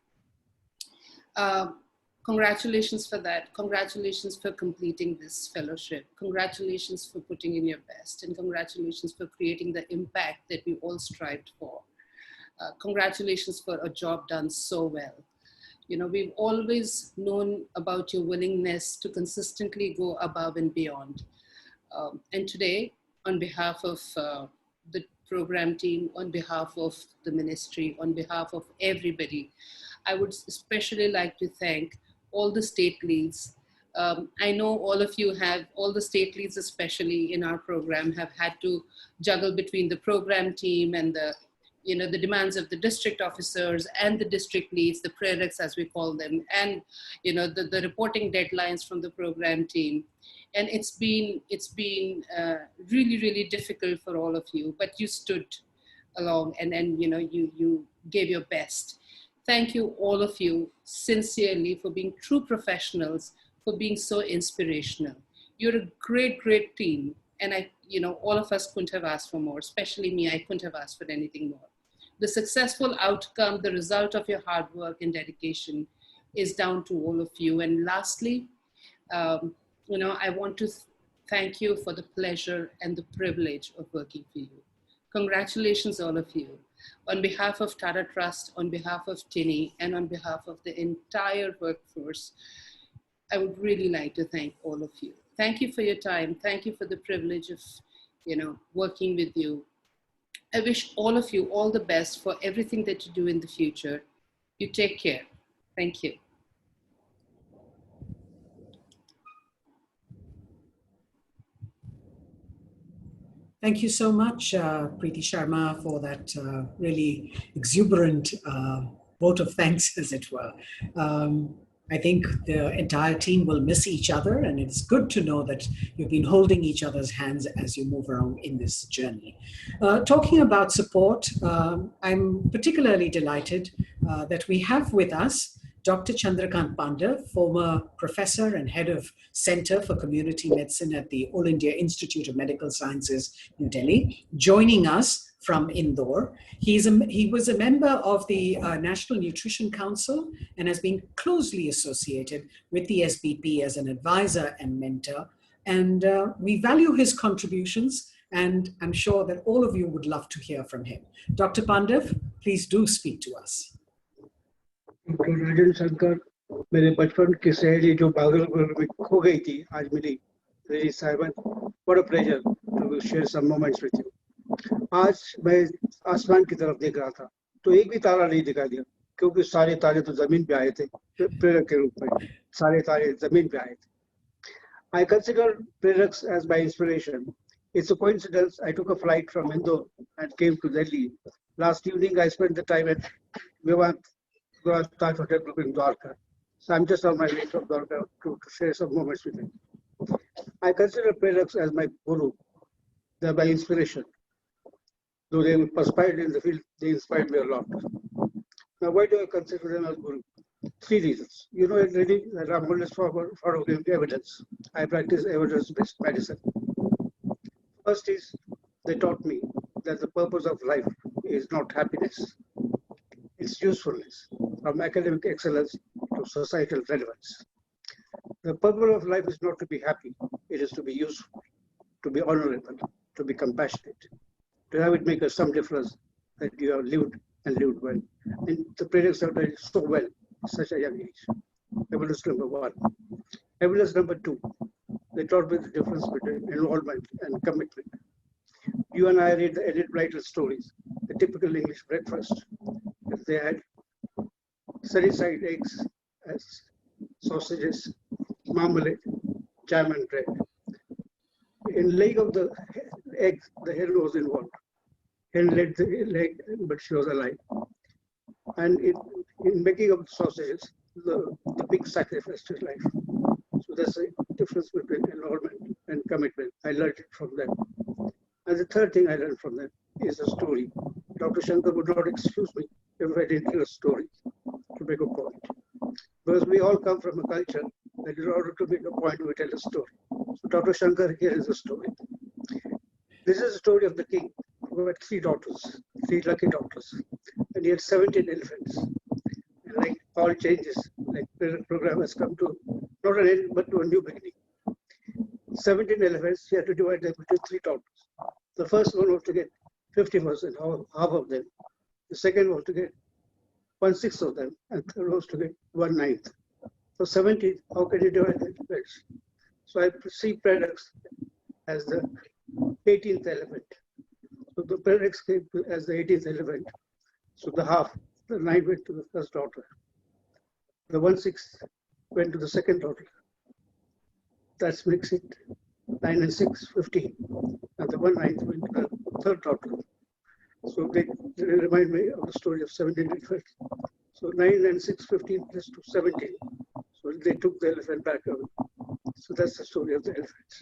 Congratulations for that. Congratulations for completing this fellowship. Congratulations for putting in your best, and congratulations for creating the impact that we all strived for. Congratulations for a job done so well. You know, we've always known about your willingness to consistently go above and beyond. And today, on behalf of the program team, on behalf of the ministry, on behalf of everybody, I would especially like to thank all the state leads. I know all of you have, all the state leads especially in our program, have had to juggle between the program team and the, you know, the demands of the district officers and the district leads, the preraks as we call them, and, you know, the reporting deadlines from the program team. And it's been really, really difficult for all of you, but you stood along and you know, you gave your best. Thank you, all of you, sincerely, for being true professionals, for being so inspirational. You're a great, great team. And you know, all of us couldn't have asked for more, especially me, I couldn't have asked for anything more. The successful outcome, the result of your hard work and dedication is down to all of you. And lastly, you know, I want to thank you for the pleasure and the privilege of working for you. Congratulations, all of you. On behalf of Tata Trust, on behalf of TINI, and on behalf of the entire workforce, I would really like to thank all of you. Thank you for your time. Thank you for the privilege of, you know, working with you. I wish all of you all the best for everything that you do in the future. You take care. Thank you.
Thank you so much, Preeti Sharma, for that really exuberant vote of thanks, as it were. I think the entire team will miss each other, and it's good to know that you've been holding each other's hands as you move around in this journey. Talking about support, I'm particularly delighted that we have with us Dr. Chandrakant Pandav, former professor and head of Center for Community Medicine at the All India Institute of Medical Sciences, New Delhi, joining us from Indore. He was a member of the National Nutrition Council and has been closely associated with the SBP as an advisor and mentor. And we value his contributions, and I'm sure that all of you would love to hear from him. Dr. Pandav, please do speak to us.
राजन शंकर, मेरे बचपन की सहेली जो भागलपुर में खो गई थी, आज मिली। Lady Simon, what a pleasure to share some moments with you. आज मैं आसमान की तरफ देख रहा था, तो एक भी तारा नहीं दिखाई दिया, क्योंकि सारे तारे तो जमीन पे आए थे, प्रेरक के रूप में सारे तारे जमीन पे आए थे. I consider Preraks as my inspiration. It's a coincidence I took a flight from Indore and came to Delhi. Last evening I spent the time at Vivant Taj Hotel Group in Dwarka. So I'm just on my way from Dwarka to share some moments with you. I consider Preraks as my guru. They're my inspiration. Though they perspired in the field, they inspired me a lot. Now, why do I consider them as guru? 3 reasons. You know already that I'm always following evidence. I practice evidence-based medicine. First is, they taught me that the purpose of life is not happiness. It's usefulness, from academic excellence to societal relevance. The purpose of life is not to be happy, it is to be useful, to be honorable, to be compassionate, to have it make us some difference that you have lived and lived well. And the Preraks have done it so well at such a young age. Evidence number 1. Evidence number 2, they taught me the difference between involvement and commitment. You and I read the Edith Blyton stories, the typical English breakfast. If they had sunny-side eggs as sausages, marmalade, jam and bread. In laying of the eggs, the hen was involved. Hen laid the egg, but she was alive. And in making of the sausages, the pig sacrificed his life. So there's a difference between involvement and commitment. I learned it from them. And the third thing I learned from them is a story. Dr. Shankar would not excuse me if I didn't tell a story to make a point. Because we all come from a culture that in order to make a point, we tell a story. So Dr. Shankar here is a story. This is the story of the king who had three daughters, three lucky daughters, and he had 17 elephants. And like all changes, like the program has come to not an end, but to a new beginning. 17 elephants, he had to divide them into three daughters. The first one was to get 50%, half of them. The second was to get 1/6 of them, and third was to get 1/9. So 17, how can you divide the elephants? So I see Preraks as the 18th elephant. So the Preraks came as the 18th elephant. So the half, the 9 went to the first daughter. The 1/6 went to the second daughter. That makes it 9 and 6, 15. And the 1/9 went to the third daughter. So they remind me of the story of 17 elephants. So 9 and 6, 15 plus 2, 17. So they took the elephant back away. So that's the story of the elephants.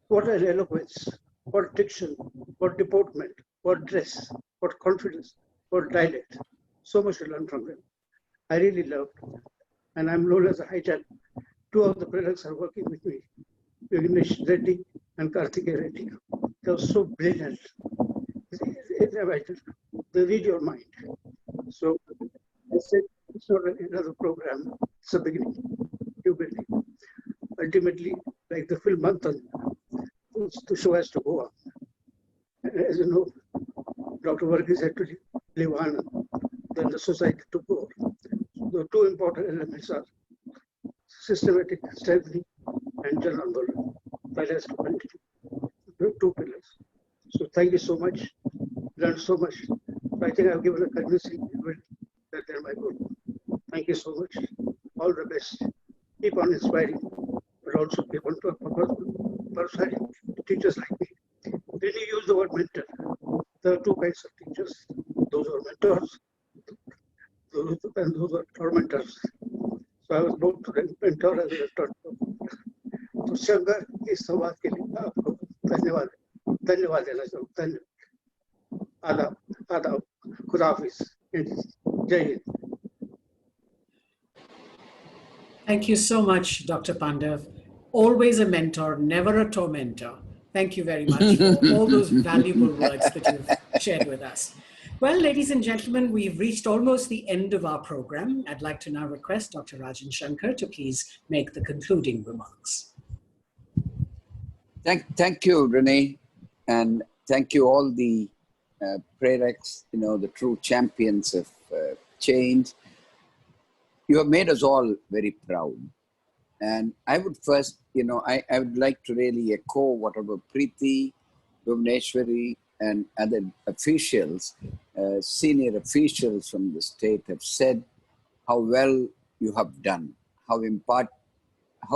What an eloquence, what diction, what deportment, what dress, what confidence, what dialect. So much to learn from them. I really loved. And I'm known as a high champ. Two of the Preraks are working with me, Vignesh Reddy and Karthikeya Reddy. They were so brilliant. They read your mind. So I said, it's not another program, it's a beginning, new beginning. Ultimately, like the film Manthan, the show has to go on. And as you know, Dr. Varghese had to leave Anand, then the society took over. So the two important elements are systematic strengthening and Jan Andolan. That has to continue. The two pillars. So thank you so much. Learned so much. I think I've given a convincing evidence that they're my guru. Thank you so much. All the best. Keep on inspiring, but also keep on persuading teachers like me. When you use the word mentor, there are two kinds of teachers. Those who are mentors, and those who are tormentors. So I was both mentor as well as tormentor. तो शंकर इस संवाद के लिए आपको धन्यवाद देना चाहूँ धन्यवाद आदाब आदाब खुदा हाफिज जय Hind
Thank you so much, Dr. Pandav. Always a mentor, never a tormentor. Thank you very much for all those valuable words that you've shared with us. Well, ladies and gentlemen, we've reached almost the end of our program. I'd like to now request Dr. Rajan Shankar to please make the concluding remarks.
Thank you, Renee, and thank you all the Preraks, the true champions of change. You have made us all very proud. And I would first, I would like to really echo whatever Preeti, Bhuvneshwari, and other officials, senior officials from the state have said how well you have done, how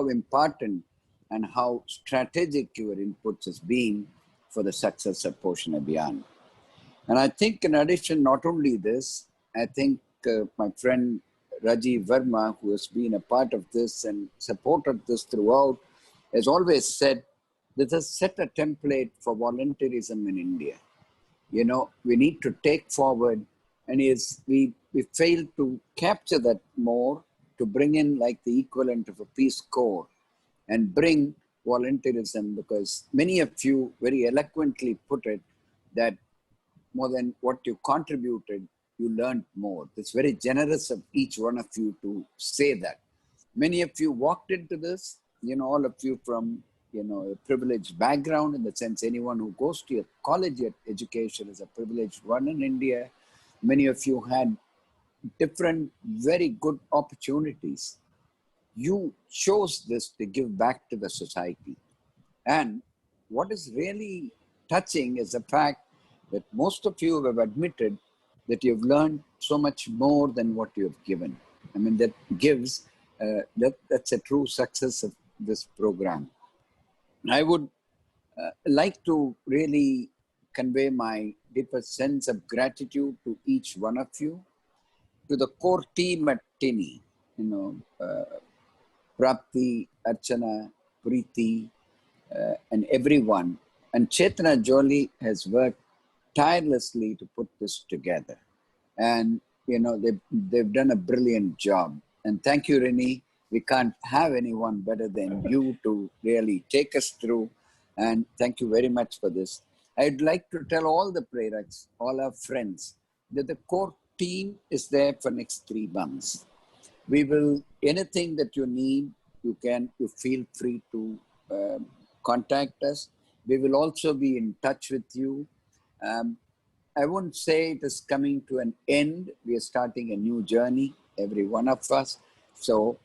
important and how strategic your inputs has been for the success of POSHAN Abhiyaan. And I think in addition, not only this, I think my friend Rajiv Verma, who has been a part of this and supported this throughout, has always said, this has set a template for volunteerism in India. We need to take forward, and we failed to capture that more, to bring in like the equivalent of a Peace Corps and bring volunteerism, because many of you very eloquently put it that more than what you contributed, you learned more. It's very generous of each one of you to say that. Many of you walked into this, all of you from, a privileged background, in the sense anyone who goes to a college education is a privileged one in India. Many of you had different, very good opportunities. You chose this to give back to the society. And what is really touching is the fact that most of you have admitted that you've learned so much more than what you have given. I mean, that gives, that's a true success of this program. I would like to really convey my deepest sense of gratitude to each one of you, to the core team at TINI, Prapti, Archana, Preeti, and everyone And Chetna Jolie has worked tirelessly to put this together. And, you know, they've done a brilliant job. And thank you, Rini. We can't have anyone better than you to really take us through. And thank you very much for this. I'd like to tell all the Preraks, all our friends, that the core team is there for next 3 months. We will, anything that you need, you feel free to contact us. We will also be in touch with you. I won't say it is coming to an end. We are starting a new journey, every one of us. So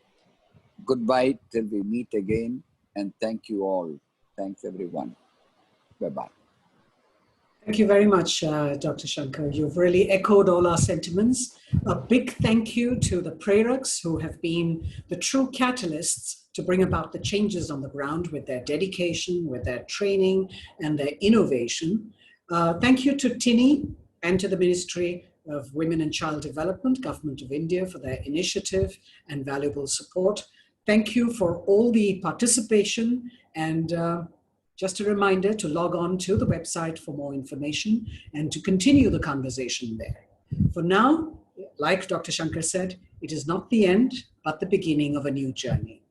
goodbye till we meet again. And thank you all. Thanks, everyone. Bye-bye.
Thank you very much, Dr. Shankar. You've really echoed all our sentiments. A big thank you to the Preraks who have been the true catalysts to bring about the changes on the ground with their dedication, with their training and their innovation. Thank you to Tini and to the Ministry of Women and Child Development, Government of India, for their initiative and valuable support. Thank you for all the participation, and just a reminder to log on to the website for more information and to continue the conversation there. For now, like Dr. Shankar said, it is not the end, but the beginning of a new journey.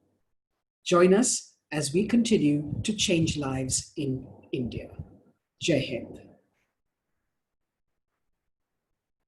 Join us as we continue to change lives in India. Jai Hind.